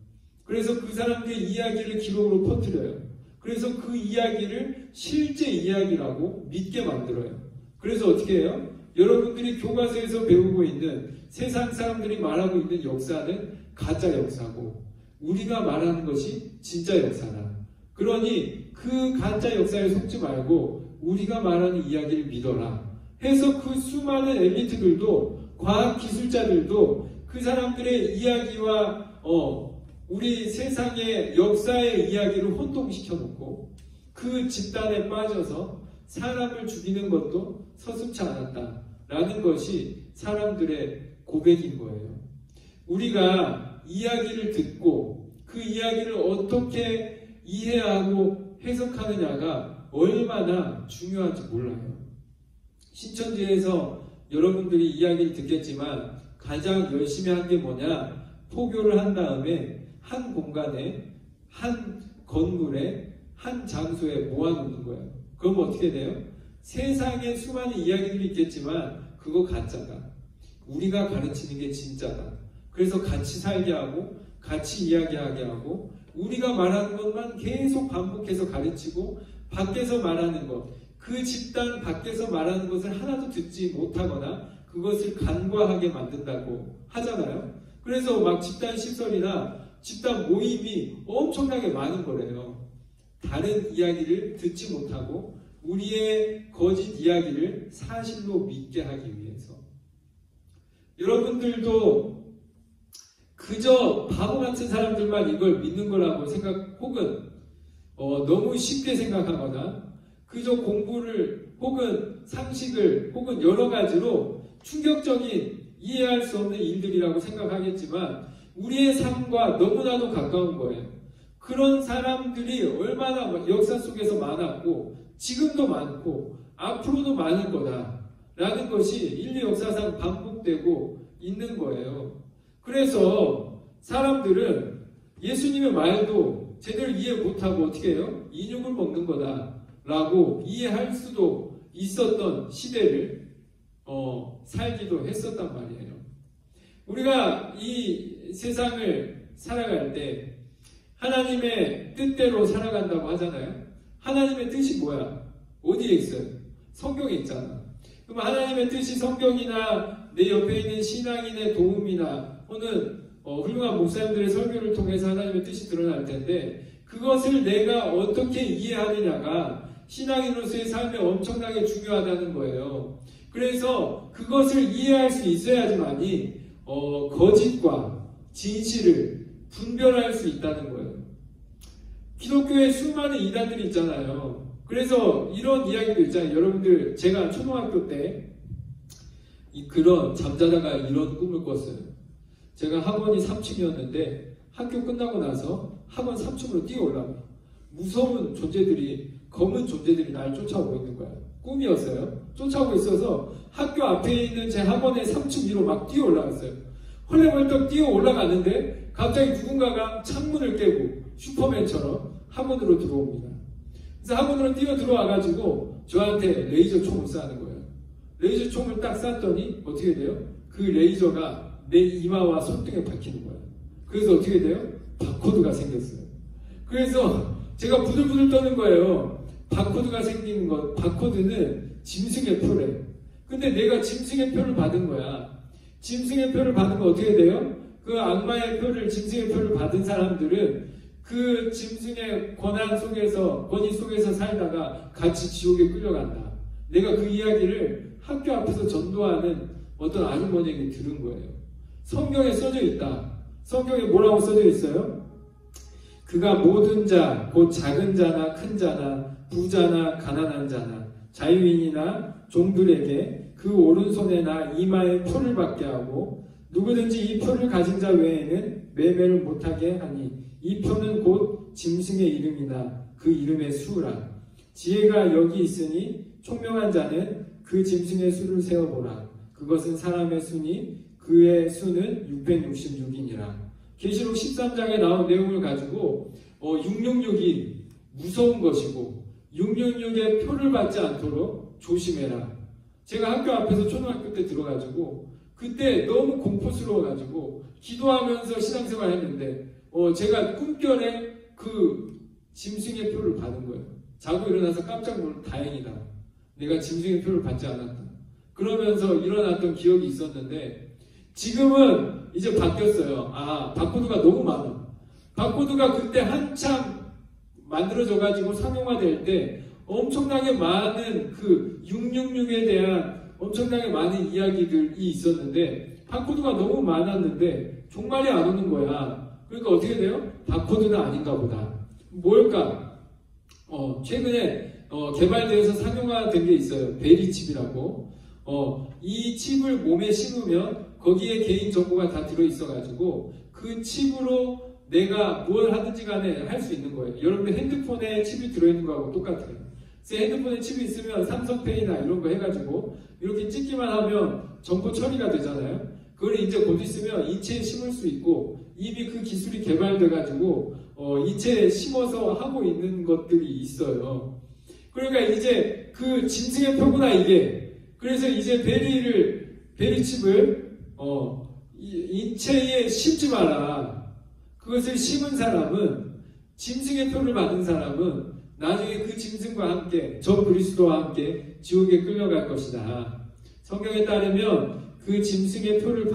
그래서 그 사람들의 이야기를 기록으로 퍼뜨려요. 그래서 그 이야기를 실제 이야기라고 믿게 만들어요. 그래서 어떻게 해요? 여러분들이 교과서에서 배우고 있는 세상 사람들이 말하고 있는 역사는 가짜 역사고, 우리가 말하는 것이 진짜 역사다. 그러니 그 가짜 역사에 속지 말고 우리가 말하는 이야기를 믿어라 해서, 그 수많은 엘리트들도, 과학기술자들도 그 사람들의 이야기와 우리 세상의 역사의 이야기를 혼동시켜 놓고 그 집단에 빠져서 사람을 죽이는 것도 서슴지 않았다라는 것이 사람들의 고백인 거예요. 우리가 이야기를 듣고 그 이야기를 어떻게 이해하고 해석하느냐가 얼마나 중요한지 몰라요. 신천지에서 여러분들이 이야기를 듣겠지만 가장 열심히 한 게 뭐냐? 포교를 한 다음에 한 공간에, 한 건물에, 한 장소에 모아놓는 거예요. 그럼 어떻게 돼요? 세상에 수많은 이야기들이 있겠지만 그거 가짜다. 우리가 가르치는 게 진짜다. 그래서 같이 살게 하고 같이 이야기하게 하고 우리가 말하는 것만 계속 반복해서 가르치고, 밖에서 말하는 것, 그 집단 밖에서 말하는 것을 하나도 듣지 못하거나 그것을 간과하게 만든다고 하잖아요. 그래서 막 집단 시설이나 집단 모임이 엄청나게 많은 거래요. 다른 이야기를 듣지 못하고 우리의 거짓 이야기를 사실로 믿게 하기 위해서. 여러분들도 그저 바보 같은 사람들만 이걸 믿는 거라고 생각, 혹은 너무 쉽게 생각하거나 그저 공부를 혹은 상식을 혹은 여러 가지로 충격적인 이해할 수 없는 일들이라고 생각하겠지만 우리의 삶과 너무나도 가까운 거예요. 그런 사람들이 얼마나 역사 속에서 많았고 지금도 많고 앞으로도 많을 거다라는 것이 인류 역사상 반복되고 있는 거예요. 그래서 사람들은 예수님의 말도 제대로 이해 못하고 어떻게 해요? 인육을 먹는 거다라고 이해할 수도 있었던 시대를 살기도 했었단 말이에요. 우리가 이 세상을 살아갈 때 하나님의 뜻대로 살아간다고 하잖아요. 하나님의 뜻이 뭐야? 어디에 있어요? 성경에 있잖아. 그럼 하나님의 뜻이 성경이나 내 옆에 있는 신앙인의 도움이나 또는 훌륭한 목사님들의 설교를 통해서 하나님의 뜻이 드러날 텐데 그것을 내가 어떻게 이해하느냐가 신앙인으로서의 삶에 엄청나게 중요하다는 거예요. 그래서 그것을 이해할 수 있어야지만이 거짓과 진실을 분별할 수 있다는 거예요. 기독교에 수많은 이단들이 있잖아요. 그래서 이런 이야기도 있잖아요. 여러분들 제가 초등학교 때 그런 잠자다가 이런 꿈을 꿨어요. 제가 학원이 3층이었는데 학교 끝나고 나서 학원 3층으로 뛰어 올라가요. 무서운 존재들이 검은 존재들이 나를 쫓아오고 있는 거야. 꿈이었어요. 쫓아오고 있어서 학교 앞에 있는 제 학원의 3층 위로 막 뛰어 올라갔어요. 헐레벌떡 뛰어 올라갔는데 갑자기 누군가가 창문을 깨고 슈퍼맨처럼 학원으로 들어옵니다. 그래서 학원으로 뛰어 들어와가지고 저한테 레이저 총을 쏘는 거예요. 레이저 총을 딱 쐈더니 어떻게 돼요? 그 레이저가 내 이마와 손등에 박히는 거예요. 그래서 어떻게 돼요? 바코드가 생겼어요. 그래서 제가 부들부들 떠는 거예요. 바코드가 생기는 것, 바코드는 짐승의 표래. 근데 내가 짐승의 표를 받은 거야. 짐승의 표를 받은 거 어떻게 돼요? 그 악마의 표를, 짐승의 표를 받은 사람들은 그 짐승의 권위 속에서 살다가 같이 지옥에 끌려간다. 내가 그 이야기를 학교 앞에서 전도하는 어떤 아주머니에게 들은 거예요. 성경에 써져 있다. 성경에 뭐라고 써져 있어요? 그가 모든 자, 곧 작은 자나 큰 자나 부자나 가난한 자나 자유인이나 종들에게 그 오른손에나 이마에 표를 받게 하고 누구든지 이 표를 가진 자 외에는 매매를 못하게 하니 이 표는 곧 짐승의 이름이나 그 이름의 수라. 지혜가 여기 있으니 총명한 자는 그 짐승의 수를 세어보라. 그것은 사람의 수니 그의 수는 666이니라. 계시록 13장에 나온 내용을 가지고 666이 무서운 것이고 666의 표를 받지 않도록 조심해라. 제가 학교 앞에서 초등학교 때 들어가지고 그때 너무 공포스러워가지고 기도하면서 신앙생활 했는데 제가 꿈결에 그 짐승의 표를 받은 거예요. 자고 일어나서 깜짝 놀라 다행이다. 내가 짐승의 표를 받지 않았다. 그러면서 일어났던 기억이 있었는데 지금은 이제 바뀌었어요. 바코드가 너무 많아. 바코드가 그때 한참 만들어져가지고 상용화될 때 엄청나게 많은 그 666에 대한 엄청나게 많은 이야기들이 있었는데 바코드가 너무 많았는데 종말이 안 오는 거야. 그러니까 어떻게 돼요? 바코드는 아닌가 보다. 뭘까? 최근에 개발돼서 상용화된 게 있어요. 베리칩이라고. 이 칩을 몸에 심으면 거기에 개인 정보가 다 들어있어가지고 그 칩으로 내가 뭘 하든지 간에 할 수 있는 거예요. 여러분들 핸드폰에 칩이 들어있는 거하고 똑같아요. 그래서 핸드폰에 칩이 있으면 삼성페이나 이런 거 해가지고 이렇게 찍기만 하면 정보 처리가 되잖아요. 그걸 이제 곧 있으면 인체에 심을 수 있고 이미 그 기술이 개발돼가지고 인체에 심어서 하고 있는 것들이 있어요. 그러니까 이제 그 짐승의 표구나 이게. 그래서 이제 베리칩을 인체에 심지 마라. 그것을 심은 사람은 짐승의 표를 받은 사람은 나중에 그 짐승과 함께 저 그리스도와 함께 지옥에 끌려갈 것이다. 성경에 따르면 그 짐승의 표를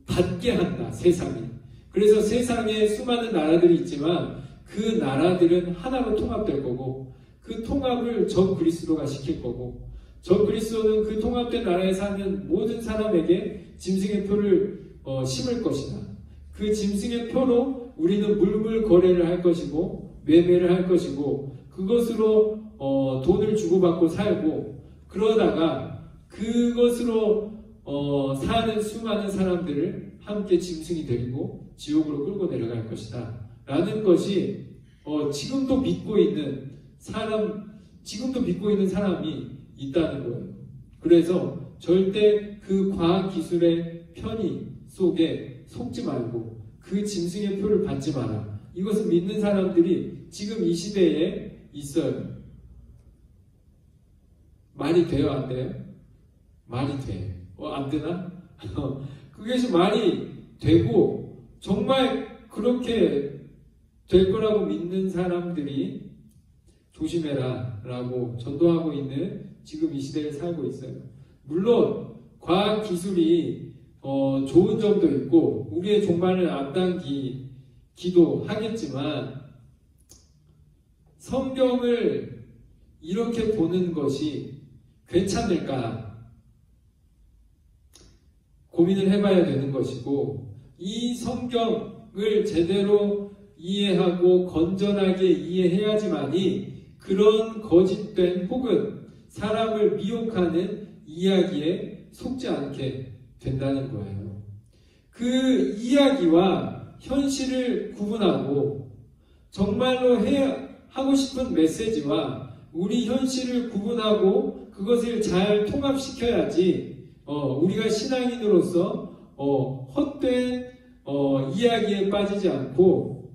받게 한다. 세상이. 그래서 세상에 수많은 나라들이 있지만 그 나라들은 하나로 통합될 거고 그 통합을 저 그리스도가 시킬 거고 저 그리스도는 그 통합된 나라에 사는 모든 사람에게 짐승의 표를 심을 것이다. 그 짐승의 표로 우리는 물물 거래를 할 것이고 매매를 할 것이고 그것으로 돈을 주고받고 살고 그러다가 그것으로 사는 수많은 사람들을 함께 짐승이 데리고 지옥으로 끌고 내려갈 것이다 라는 것이 지금도 믿고 있는 사람이 있다는 거예요. 그래서 절대 그 과학기술의 편의 속에 속지 말고 그 짐승의 표를 받지 마라. 이것을 믿는 사람들이 지금 이 시대에 있어요. 말이 돼요? 안 돼요? 말이 돼. 안 되나? 그것이 말이 되고 정말 그렇게 될 거라고 믿는 사람들이 조심해라 라고 전도하고 있는 지금 이 시대를 살고 있어요. 물론 과학기술이 좋은 점도 있고 우리의 종말을 앞당기기도 하겠지만 성경을 이렇게 보는 것이 괜찮을까 고민을 해봐야 되는 것이고 이 성경을 제대로 이해하고 건전하게 이해해야지만이 그런 거짓된 혹은 사람을 미혹하는 이야기에 속지 않게 된다는 거예요. 그 이야기와 현실을 구분하고 정말로 하고 싶은 메시지와 우리 현실을 구분하고 그것을 잘 통합시켜야지 우리가 신앙인으로서 헛된 이야기에 빠지지 않고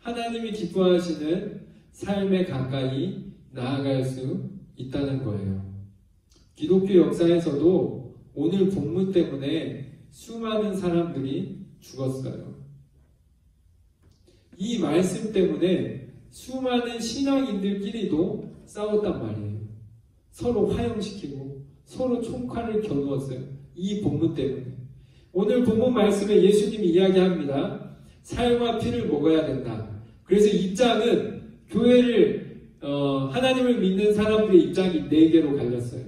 하나님이 기뻐하시는 삶에 가까이 나아갈 수 있다는 거예요. 기독교 역사에서도 오늘 본문 때문에 수많은 사람들이 죽었어요. 이 말씀 때문에 수많은 신앙인들끼리도 싸웠단 말이에요. 서로 화형시키고 서로 총칼을 겨누었어요. 이 본문 때문에. 오늘 본문 말씀에 예수님이 이야기합니다. 살과 피를 먹어야 된다. 그래서 입장은 교회를 하나님을 믿는 사람들의 입장이 4개로 갈렸어요.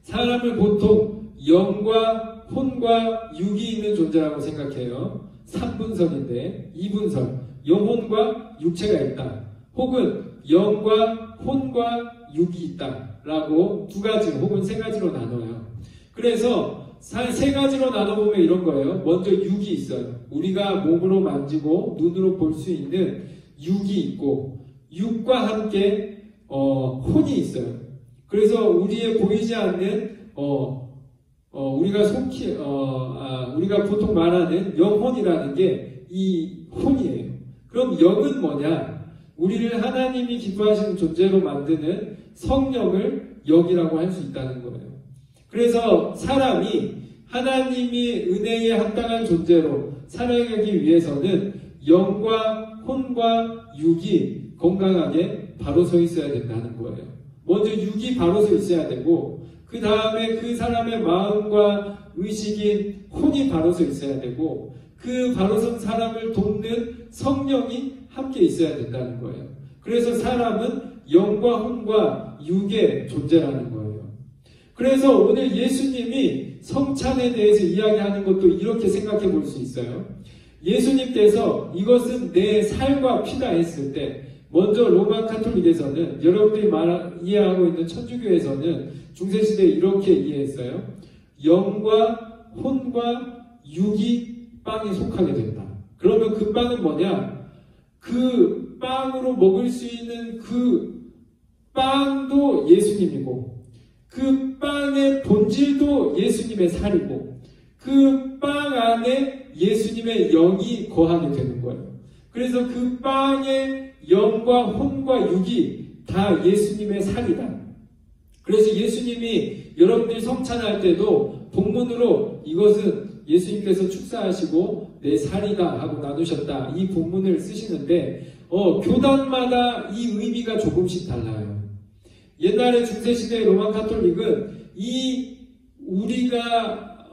사람을 보통 영과 혼과 육이 있는 존재라고 생각해요. 3분선인데 2분선 영혼과 육체가 있다. 혹은 영과 혼과 육이 있다 라고 2가지 혹은 3가지로 나눠요. 그래서 3가지로 나눠보면 이런 거예요. 먼저 육이 있어요. 우리가 몸으로 만지고 눈으로 볼 수 있는 육이 있고 육과 함께 혼이 있어요. 그래서 우리의 보이지 않는 우리가 보통 말하는 영혼이라는 게 이 혼이에요. 그럼 영은 뭐냐? 우리를 하나님이 기뻐하시는 존재로 만드는 성령을 영이라고 할 수 있다는 거예요. 그래서 사람이 하나님이 은혜에 합당한 존재로 살아가기 위해서는 영과 혼과 육이 건강하게 바로 서 있어야 된다는 거예요. 먼저 육이 바로 서 있어야 되고 그 다음에 그 사람의 마음과 의식인 혼이 바로 서 있어야 되고 그 바로 선 사람을 돕는 성령이 함께 있어야 된다는 거예요. 그래서 사람은 영과 혼과 육의 존재라는 거예요. 그래서 오늘 예수님이 성찬에 대해서 이야기하는 것도 이렇게 생각해 볼 수 있어요. 예수님께서 이것은 내 살과 피다 했을 때 먼저 로마 카톨릭에서는 여러분들이 이해하고 있는 천주교에서는 중세시대에 이렇게 이해했어요. 영과 혼과 육이 빵에 속하게 된다. 그러면 그 빵은 뭐냐? 그 빵으로 먹을 수 있는 그 빵도 예수님이고 그 빵의 본질도 예수님의 살이고 그 빵 안에 예수님의 영이 거하게 되는 거예요. 그래서 그 빵의 영과 혼과 육이 다 예수님의 살이다. 그래서 예수님이 여러분들이 성찬할 때도 본문으로 이것은 예수님께서 축사하시고 내 살이다 하고 나누셨다. 이 본문을 쓰시는데 교단마다 이 의미가 조금씩 달라요. 옛날에 중세시대 로마 카톨릭은 우리가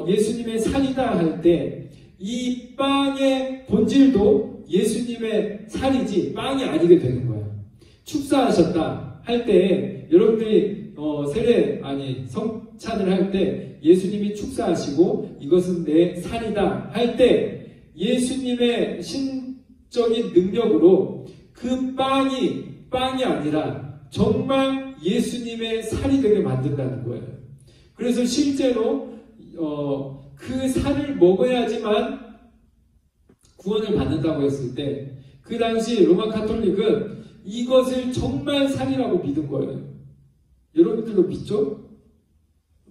예수님의 살이다 할 때 이 빵의 본질도 예수님의 살이지 빵이 아니게 되는 거예요. 축사하셨다 할 때 여러분들이 성찬을 할 때 예수님이 축사하시고 이것은 내 살이다 할 때 예수님의 신적인 능력으로 그 빵이 빵이 아니라 정말 예수님의 살이 되게 만든다는 거예요. 그래서 실제로 그 살을 먹어야지만 구원을 받는다고 했을 때 그 당시 로마 가톨릭은 이것을 정말 살이라고 믿은 거예요. 여러분들도 믿죠?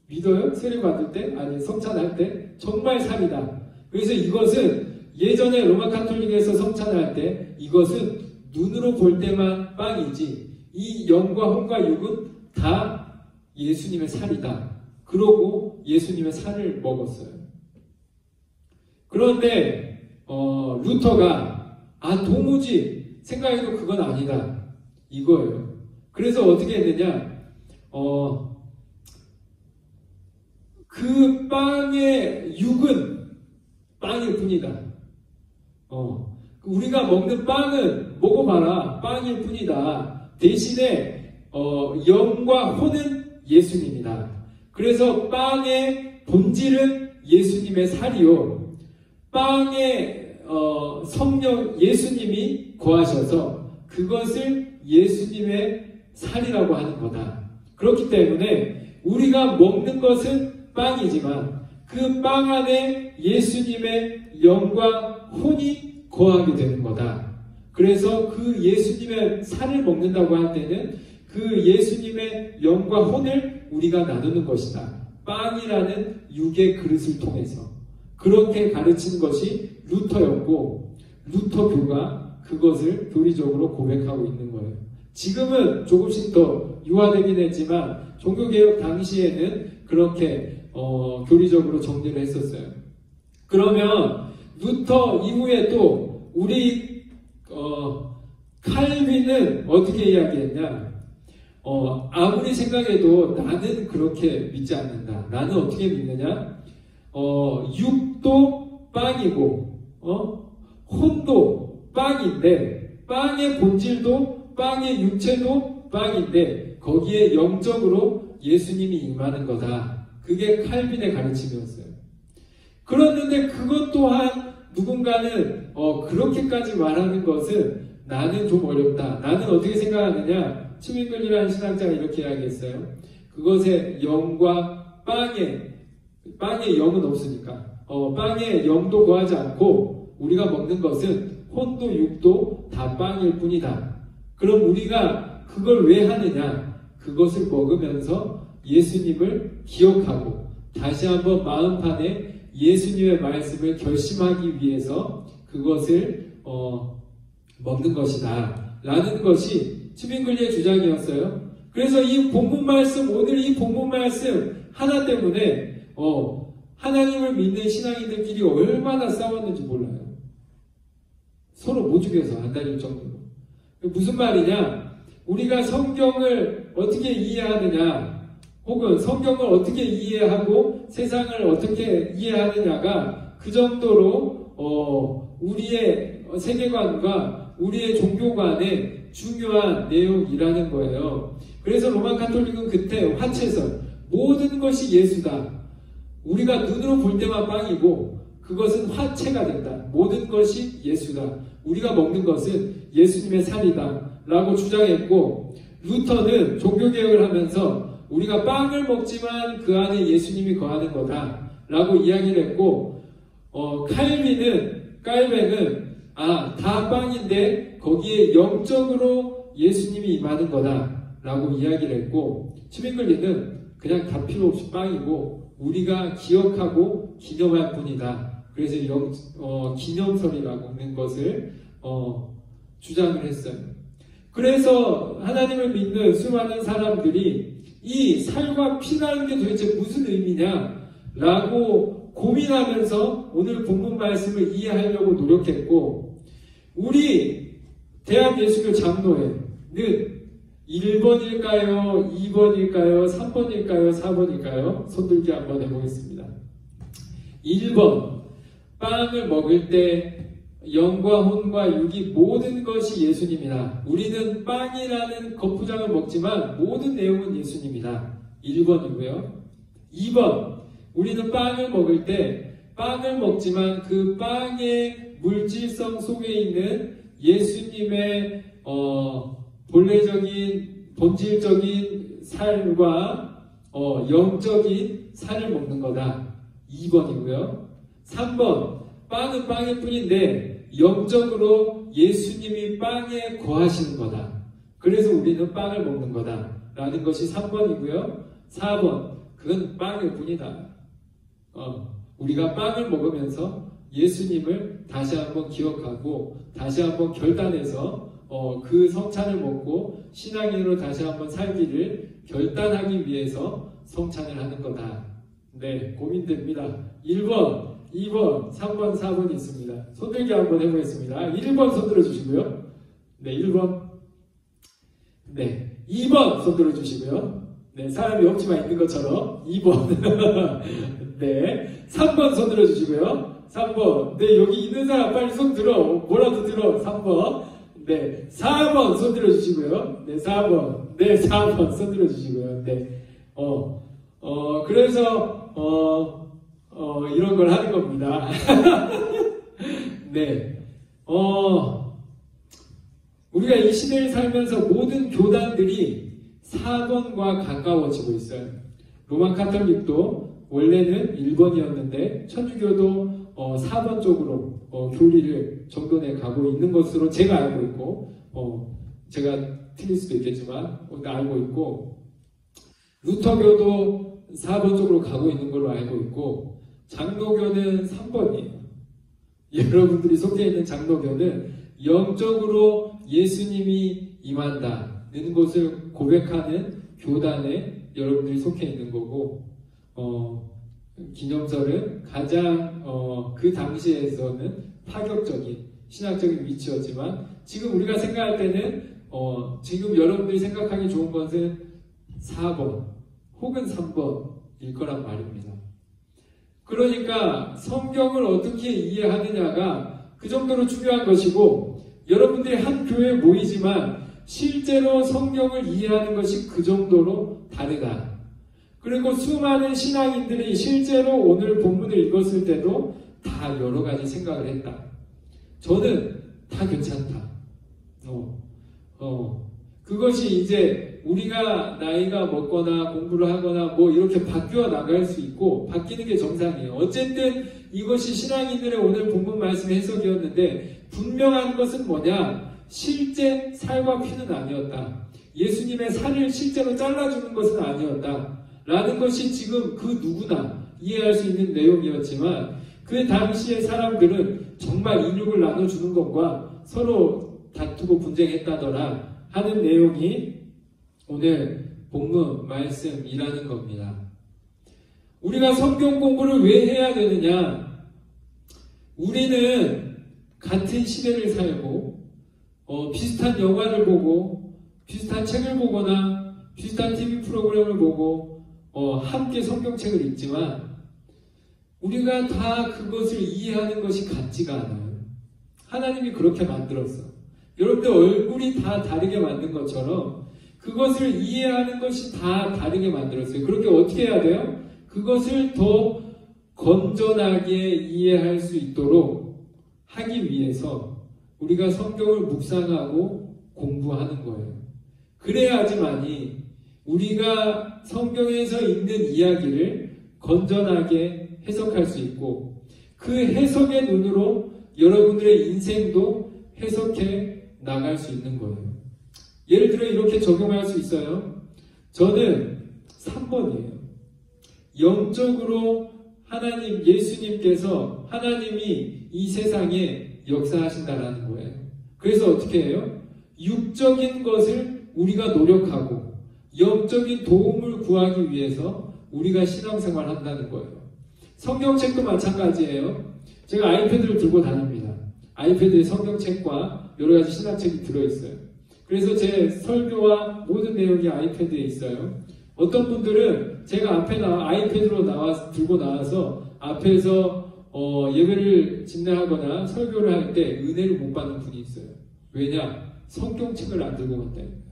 믿어요? 세례 받을 때? 아니 성찬할 때? 정말 살이다. 그래서 이것은 예전에 로마 가톨릭에서 성찬할 때 이것은 눈으로 볼 때만 빵이지 이 영과 혼과 육은 다 예수님의 살이다. 그러고 예수님의 살을 먹었어요. 그런데 루터가 도무지 생각해도 그건 아니다. 이거예요. 그래서 어떻게 했느냐? 그 빵의 육은 빵일 뿐이다. 우리가 먹는 빵은 먹어봐라. 빵일 뿐이다. 대신에 영과 혼은 예수님이다. 그래서 빵의 본질은 예수님의 살이요. 빵의 성령 예수님이 거하셔서 그것을 예수님의 살이라고 하는 거다. 그렇기 때문에 우리가 먹는 것은 빵이지만 그 빵 안에 예수님의 영과 혼이 거하게 되는 거다. 그래서 그 예수님의 살을 먹는다고 할 때는 그 예수님의 영과 혼을 우리가 나누는 것이다. 빵이라는 육의 그릇을 통해서 그렇게 가르치는 것이 루터였고 루터교가 그것을 교리적으로 고백하고 있는 거예요. 지금은 조금씩 더 유화되긴 했지만 종교개혁 당시에는 그렇게 교리적으로 정리를 했었어요. 그러면 루터 이후에 또 우리 칼빈은 어떻게 이야기했냐? 아무리 생각해도 나는 그렇게 믿지 않는다. 나는 어떻게 믿느냐? 육도 빵이고 혼도 빵인데 빵의 본질도 빵의 육체도 빵인데 거기에 영적으로 예수님이 임하는 거다. 그게 칼빈의 가르침이었어요. 그런데 그것 또한 누군가는 그렇게까지 말하는 것은 나는 좀 어렵다. 나는 어떻게 생각하느냐? 치민글리라는 신학자가 이렇게 이야기했어요. 그것의 영과 빵의 영은 없으니까 빵에 영도 거하지 않고 우리가 먹는 것은 혼도 육도 다 빵일 뿐이다. 그럼 우리가 그걸 왜 하느냐? 그것을 먹으면서 예수님을 기억하고 다시 한번 마음판에 예수님의 말씀을 결심하기 위해서 그것을 먹는 것이다 라는 것이 치민글리의 주장이었어요. 그래서 이 본문 말씀, 오늘 이 본문 말씀 하나 때문에 하나님을 믿는 신앙인들끼리 얼마나 싸웠는지 몰라요. 서로 못 죽여서 안 다닐 정도로. 무슨 말이냐? 우리가 성경을 어떻게 이해하느냐, 혹은 성경을 어떻게 이해하고 세상을 어떻게 이해하느냐가 그 정도로 우리의 세계관과 우리의 종교관의 중요한 내용이라는 거예요. 그래서 로마 가톨릭은 그때 화채설, 모든 것이 예수다. 우리가 눈으로 볼 때만 빵이고 그것은 화채가 된다. 모든 것이 예수다. 우리가 먹는 것은 예수님의 살이다 라고 주장했고, 루터는 종교개혁을 하면서 우리가 빵을 먹지만 그 안에 예수님이 거하는 거다 라고 이야기를 했고, 깔벤은 다 빵인데 거기에 영적으로 예수님이 임하는 거다 라고 이야기를 했고, 치민글리는 그냥 다 필요 없이 빵이고 우리가 기억하고 기념할 뿐이다. 그래서 기념설이라고 하는 것을 주장을 했어요. 그래서 하나님을 믿는 수많은 사람들이 이 살과 피라는 게 도대체 무슨 의미냐 라고 고민하면서 오늘 본문 말씀을 이해하려고 노력했고, 우리 대한예수교 장로회는 1번일까요? 2번일까요? 3번일까요? 4번일까요? 손들기 한번 해보겠습니다. 1번, 빵을 먹을 때 영과 혼과 육이 모든 것이 예수님이다. 우리는 빵이라는 겉포장을 먹지만 모든 내용은 예수님이다. 1번이고요. 2번, 우리는 빵을 먹을 때 빵을 먹지만 그 빵의 물질성 속에 있는 예수님의 본래적인 본질적인 살과 영적인 살을 먹는 거다. 2번이고요. 3번, 빵은 빵일 뿐인데 영적으로 예수님이 빵에 거하시는 거다. 그래서 우리는 빵을 먹는 거다. 라는 것이 3번이고요. 4번, 그건 빵일 뿐이다. 우리가 빵을 먹으면서 예수님을 다시 한번 기억하고 다시 한번 결단해서 그 성찬을 먹고 신앙인으로 다시 한번 살기를 결단하기 위해서 성찬을 하는 거다. 네, 고민됩니다. 1번, 2번, 3번, 4번이 있습니다. 손들기 한번 해보겠습니다. 1번 손 들어주시고요. 네, 1번. 네, 2번 손 들어주시고요. 네, 사람이 없지만 있는 것처럼 2번. 네, 3번 손 들어주시고요. 3번. 네, 여기 있는 사람 빨리 손 들어. 뭐라도 들어. 3번. 네, 4번 손 들어주시고요. 네, 4번. 네, 4번 손 들어주시고요. 네, 그래서, 이런 걸 하는 겁니다. 네, 우리가 이 시대를 살면서 모든 교단들이 4번과 가까워지고 있어요. 로만 카톨릭도 원래는 1번이었는데 천주교도 4번 쪽으로 교리를 정돈해 가고 있는 것으로 제가 알고 있고 제가 틀릴 수도 있겠지만 알고 있고 루터교도 4번 쪽으로 가고 있는 걸로 알고 있고 장로교는 3번이에요. 여러분들이 속해 있는 장로교는 영적으로 예수님이 임한다는 것을 고백하는 교단에 여러분들이 속해 있는 거고 기념설은 가장 그 당시에서는 파격적인 신학적인 위치였지만 지금 우리가 생각할 때는 지금 여러분들이 생각하기 좋은 것은 4번 혹은 3번일 거란 말입니다. 그러니까 성경을 어떻게 이해하느냐가 그 정도로 중요한 것이고 여러분들이 한 교회에 모이지만 실제로 성경을 이해하는 것이 그 정도로 다르다. 그리고 수많은 신앙인들이 실제로 오늘 본문을 읽었을 때도 다 여러 가지 생각을 했다. 저는 다 괜찮다. 그것이 이제 우리가 나이가 먹거나 공부를 하거나 뭐 이렇게 바뀌어 나갈 수 있고 바뀌는 게 정상이에요. 어쨌든 이것이 신앙인들의 오늘 본문 말씀의 해석이었는데 분명한 것은 뭐냐? 실제 살과 피는 아니었다. 예수님의 살을 실제로 잘라주는 것은 아니었다. 라는 것이 지금 그 누구나 이해할 수 있는 내용이었지만 그 당시의 사람들은 정말 인육을 나눠주는 것과 서로 다투고 분쟁했다더라 하는 내용이 오늘 본문 말씀이라는 겁니다. 우리가 성경 공부를 왜 해야 되느냐? 우리는 같은 시대를 살고 비슷한 영화를 보고 비슷한 책을 보거나 비슷한 TV 프로그램을 보고 함께 성경책을 읽지만 우리가 다 그것을 이해하는 것이 같지가 않아요. 하나님이 그렇게 만들었어. 여러분들 얼굴이 다 다르게 만든 것처럼 그것을 이해하는 것이 다 다르게 만들었어요. 그렇게 어떻게 해야 돼요? 그것을 더 건전하게 이해할 수 있도록 하기 위해서 우리가 성경을 묵상하고 공부하는 거예요. 그래야지만이 우리가 성경에서 읽는 이야기를 건전하게 해석할 수 있고 그 해석의 눈으로 여러분들의 인생도 해석해 나갈 수 있는 거예요. 예를 들어 이렇게 적용할 수 있어요. 저는 3번이에요. 영적으로 하나님, 예수님께서 하나님이 이 세상에 역사하신다라는 거예요. 그래서 어떻게 해요? 육적인 것을 우리가 노력하고 영적인 도움을 구하기 위해서 우리가 신앙생활을 한다는 거예요. 성경책도 마찬가지예요. 제가 아이패드를 들고 다닙니다. 아이패드에 성경책과 여러 가지 신학책이 들어있어요. 그래서 제 설교와 모든 내용이 아이패드에 있어요. 어떤 분들은 제가 앞에 아이패드로 들고 나와서 앞에서 예배를 진행하거나 설교를 할 때 은혜를 못 받는 분이 있어요. 왜냐? 성경책을 안 들고 갔다니까.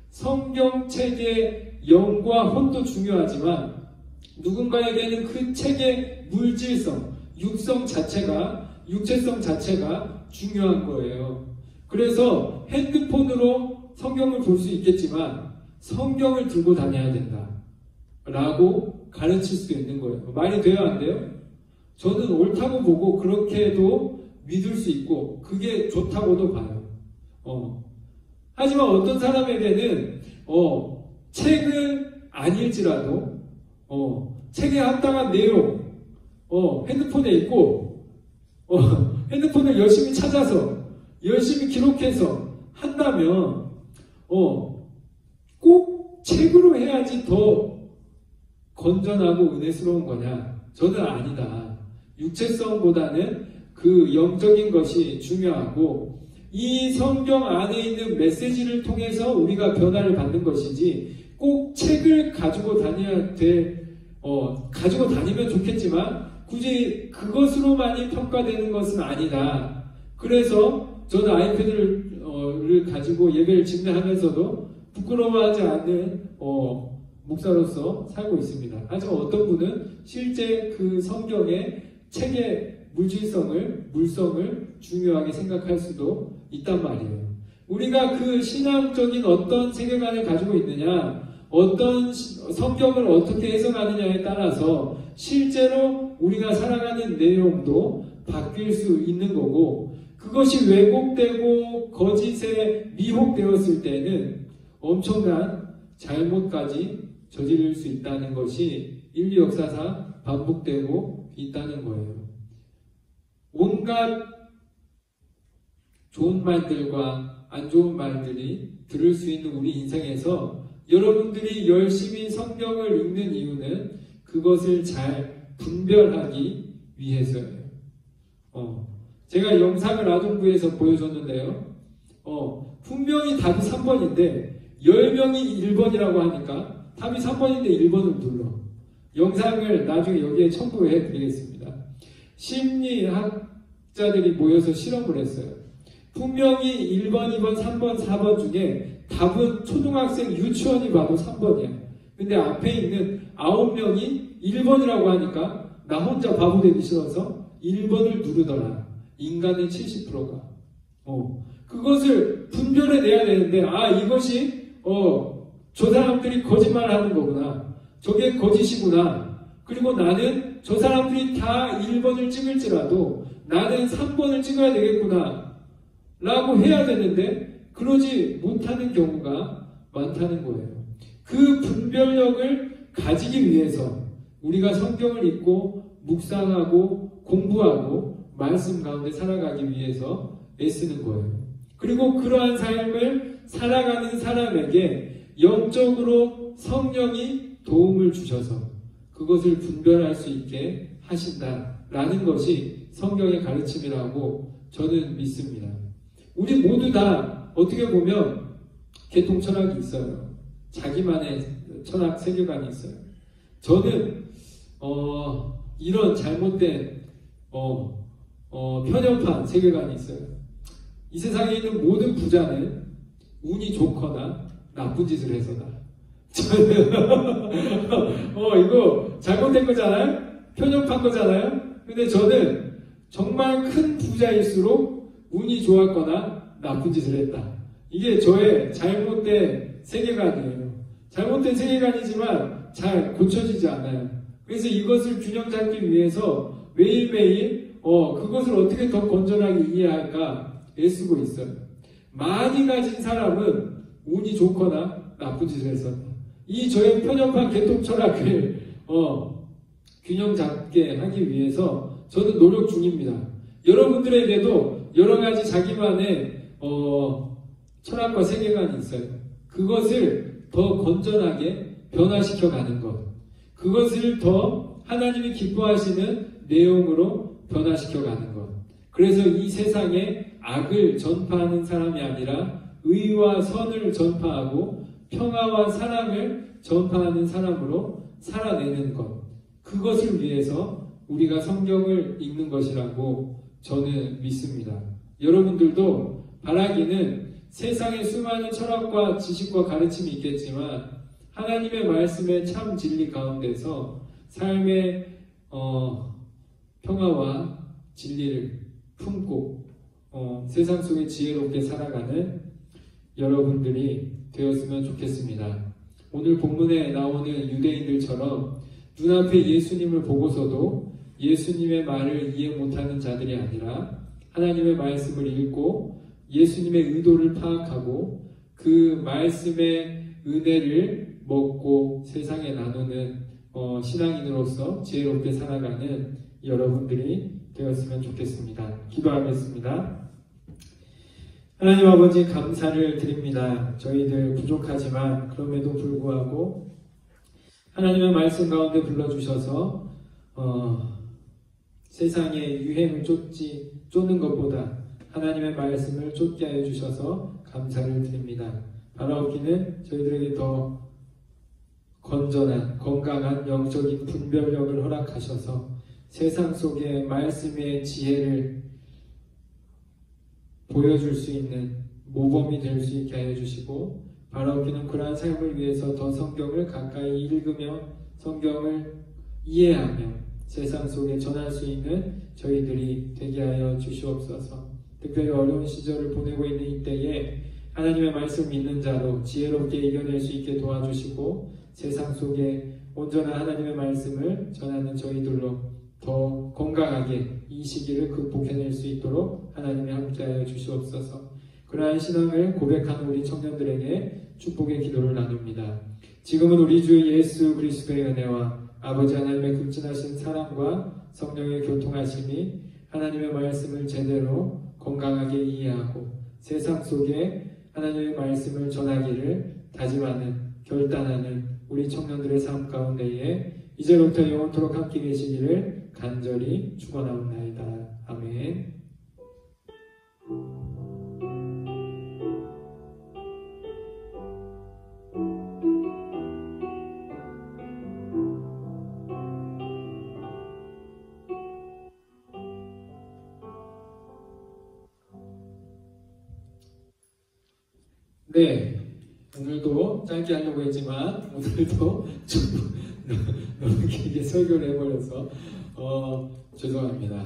성경책의 영과 혼도 중요하지만 누군가에게는 그 책의 물질성, 육체성 자체가 중요한 거예요. 그래서 핸드폰으로 성경을 볼 수 있겠지만 성경을 들고 다녀야 된다 라고 가르칠 수도 있는 거예요. 말이 돼요, 안 돼요? 저는 옳다고 보고 그렇게도 믿을 수 있고 그게 좋다고도 봐요. 하지만 어떤 사람에게는 책을 안 읽지라도 책에 합당한 내용 핸드폰에 있고 핸드폰을 열심히 찾아서 열심히 기록해서 한다면 꼭 책으로 해야지 더 건전하고 은혜스러운 거냐? 저는 아니다. 육체성보다는 그 영적인 것이 중요하고 이 성경 안에 있는 메시지를 통해서 우리가 변화를 받는 것이지 꼭 책을 가지고 가지고 다니면 좋겠지만 굳이 그것으로만이 평가되는 것은 아니다. 그래서 저는 아이패드를 가지고 예배를 집례하면서도 부끄러워하지 않는 목사로서 살고 있습니다. 하지만 어떤 분은 실제 그 성경의 책의 물성을 중요하게 생각할 수도 있단 말이에요. 우리가 그 신앙적인 어떤 세계관을 가지고 있느냐, 어떤 성경을 어떻게 해석하느냐에 따라서 실제로 우리가 살아가는 내용도 바뀔 수 있는 거고, 그것이 왜곡되고 거짓에 미혹되었을 때는 엄청난 잘못까지 저지를 수 있다는 것이 인류 역사상 반복되고 있다는 거예요. 온갖 좋은 말들과 안 좋은 말들이 들을 수 있는 우리 인생에서 여러분들이 열심히 성경을 읽는 이유는 그것을 잘 분별하기 위해서예요. 제가 영상을 아동부에서 보여줬는데요. 분명히 답이 3번인데 10명이 1번이라고 하니까 답이 3번인데 1번을 눌러. 영상을 나중에 여기에 첨부해 드리겠습니다. 심리학자들이 모여서 실험을 했어요. 분명히 1번, 2번, 3번, 4번 중에 답은 초등학생 유치원이 봐도 3번이야. 근데 앞에 있는 9명이 1번이라고 하니까 나 혼자 바보 되기 싫어서 1번을 누르더라. 인간의 70%가. 그것을 분별해내야 되는데, 이것이 저 사람들이 거짓말하는 거구나. 저게 거짓이구나. 그리고 나는 저 사람들이 다 1번을 찍을지라도 나는 3번을 찍어야 되겠구나 라고 해야 되는데 그러지 못하는 경우가 많다는 거예요. 그 분별력을 가지기 위해서 우리가 성경을 읽고 묵상하고 공부하고 말씀 가운데 살아가기 위해서 애쓰는 거예요. 그리고 그러한 삶을 살아가는 사람에게 영적으로 성령이 도움을 주셔서 그것을 분별할 수 있게 하신다라는 것이 성경의 가르침이라고 저는 믿습니다. 우리 모두 다 어떻게 보면 개통 철학이 있어요. 자기만의 철학 세계관이 있어요. 저는 이런 잘못된 편협한 세계관이 있어요. 이 세상에 있는 모든 부자는 운이 좋거나 나쁜 짓을 해서다. 저는 이거 잘못된 거잖아요? 편협한 거잖아요? 근데 저는 정말 큰 부자일수록 운이 좋았거나 나쁜 짓을 했다. 이게 저의 잘못된 세계관이에요. 잘못된 세계관이지만 잘 고쳐지지 않아요. 그래서 이것을 균형 잡기 위해서 매일매일 그것을 어떻게 더 건전하게 이해할까 애쓰고 있어요. 많이 가진 사람은 운이 좋거나 나쁜 짓을 했었다. 이 저의 편협한 개통 철학을 균형 잡게 하기 위해서 저는 노력 중입니다. 여러분들에게도 여러 가지 자기만의 철학과 세계관이 있어요. 그것을 더 건전하게 변화시켜 가는 것. 그것을 더 하나님이 기뻐하시는 내용으로 변화시켜 가는 것. 그래서 이 세상에 악을 전파하는 사람이 아니라 의와 선을 전파하고 평화와 사랑을 전파하는 사람으로 살아내는 것. 그것을 위해서 우리가 성경을 읽는 것이라고 저는 믿습니다. 여러분들도 바라기는 세상에 수많은 철학과 지식과 가르침이 있겠지만 하나님의 말씀의 참 진리 가운데서 삶의 평화와 진리를 품고 세상 속에 지혜롭게 살아가는 여러분들이 되었으면 좋겠습니다. 오늘 본문에 나오는 유대인들처럼 눈앞에 예수님을 보고서도 예수님의 말을 이해 못하는 자들이 아니라 하나님의 말씀을 읽고 예수님의 의도를 파악하고 그 말씀의 은혜를 먹고 세상에 나누는 신앙인으로서 지혜롭게 살아가는 여러분들이 되었으면 좋겠습니다. 기도하겠습니다. 하나님 아버지 감사를 드립니다. 저희들 부족하지만 그럼에도 불구하고 하나님의 말씀 가운데 불러주셔서 세상의 유행을 쫓는 것보다 하나님의 말씀을 쫓게 하여 주셔서 감사를 드립니다. 바라옵기는 저희들에게 더 건전한 건강한 영적인 분별력을 허락하셔서 세상 속에 말씀의 지혜를 보여줄 수 있는 모범이 될 수 있게 하여 주시고 바라옵기는 그러한 삶을 위해서 더 성경을 가까이 읽으며 성경을 이해하며 세상 속에 전할 수 있는 저희들이 되게 하여 주시옵소서. 특별히 어려운 시절을 보내고 있는 이때에 하나님의 말씀 믿는 자로 지혜롭게 이겨낼 수 있게 도와주시고 세상 속에 온전한 하나님의 말씀을 전하는 저희들로 더 건강하게 이 시기를 극복해낼 수 있도록 하나님이 함께하여 주시옵소서. 그러한 신앙을 고백하는 우리 청년들에게 축복의 기도를 나눕니다. 지금은 우리 주 예수 그리스도의 은혜와 아버지 하나님의 극진하신 사랑과 성령의 교통하심이 하나님의 말씀을 제대로 건강하게 이해하고 세상 속에 하나님의 말씀을 전하기를 다짐하는 결단하는 우리 청년들의 삶 가운데에 이제부터 영원토록 함께 계시기를 간절히 축원하옵나이다. 아멘. 네, 오늘도 짧게 하려고 했지만 오늘도 좀 너무 길게 설교를 해버려서 죄송합니다.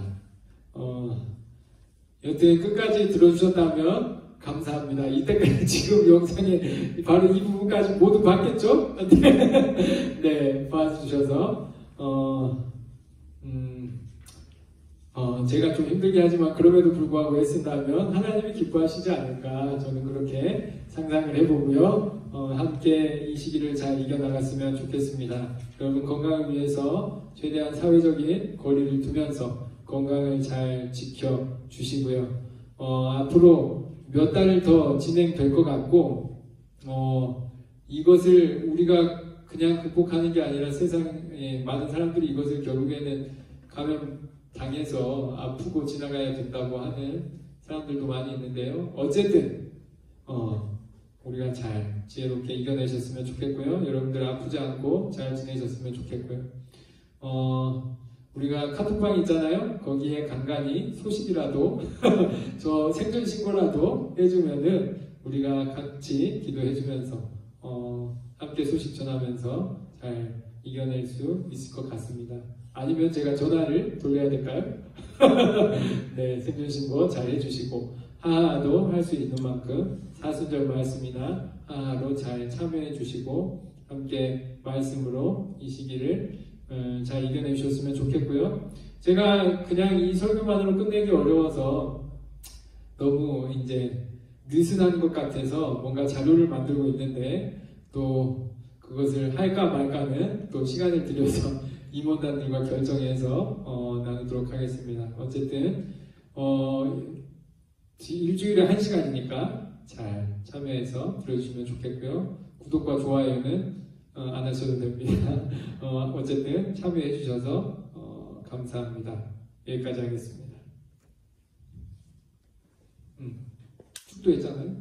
여튼 끝까지 들어주셨다면 감사합니다. 이때까지 지금 영상에 바로 이 부분까지 모두 봤겠죠? 네, 봐주셔서 제가 좀 힘들게 하지만 그럼에도 불구하고 애쓴다면 하나님이 기뻐하시지 않을까 저는 그렇게 상상을 해보고요. 함께 이 시기를 잘 이겨나갔으면 좋겠습니다. 여러분 건강을 위해서 최대한 사회적인 거리를 두면서 건강을 잘 지켜주시고요. 앞으로 몇 달을 더 진행될 것 같고 이것을 우리가 그냥 극복하는 게 아니라 세상에 많은 사람들이 이것을 결국에는 감염 당해서 아프고 지나가야 된다고 하는 사람들도 많이 있는데요. 어쨌든 우리가 잘 지혜롭게 이겨내셨으면 좋겠고요. 여러분들 아프지 않고 잘 지내셨으면 좋겠고요. 우리가 카톡방 있잖아요. 거기에 간간히 소식이라도 저 생존 신고라도 해주면은 우리가 같이 기도해주면서 함께 소식 전하면서 잘 이겨낼 수 있을 것 같습니다. 아니면 제가 전화를 돌려야 될까요? 네, 생존 신고 잘 해주시고 하하도 할 수 있는 만큼 사순절 말씀이나 하하로 잘 참여해 주시고 함께 말씀으로 이 시기를 잘 이겨내 주셨으면 좋겠고요. 제가 그냥 이 설교만으로 끝내기 어려워서 너무 이제 느슨한 것 같아서 뭔가 자료를 만들고 있는데 또 그것을 할까 말까는 또 시간을 들여서 임원단들과 결정해서 나누도록 하겠습니다. 어쨌든 일주일에 1시간이니까 잘 참여해서 들어주시면 좋겠고요. 구독과 좋아요는 안 하셔도 됩니다. 어쨌든 참여해 주셔서 감사합니다. 여기까지 하겠습니다. 축도했잖아요.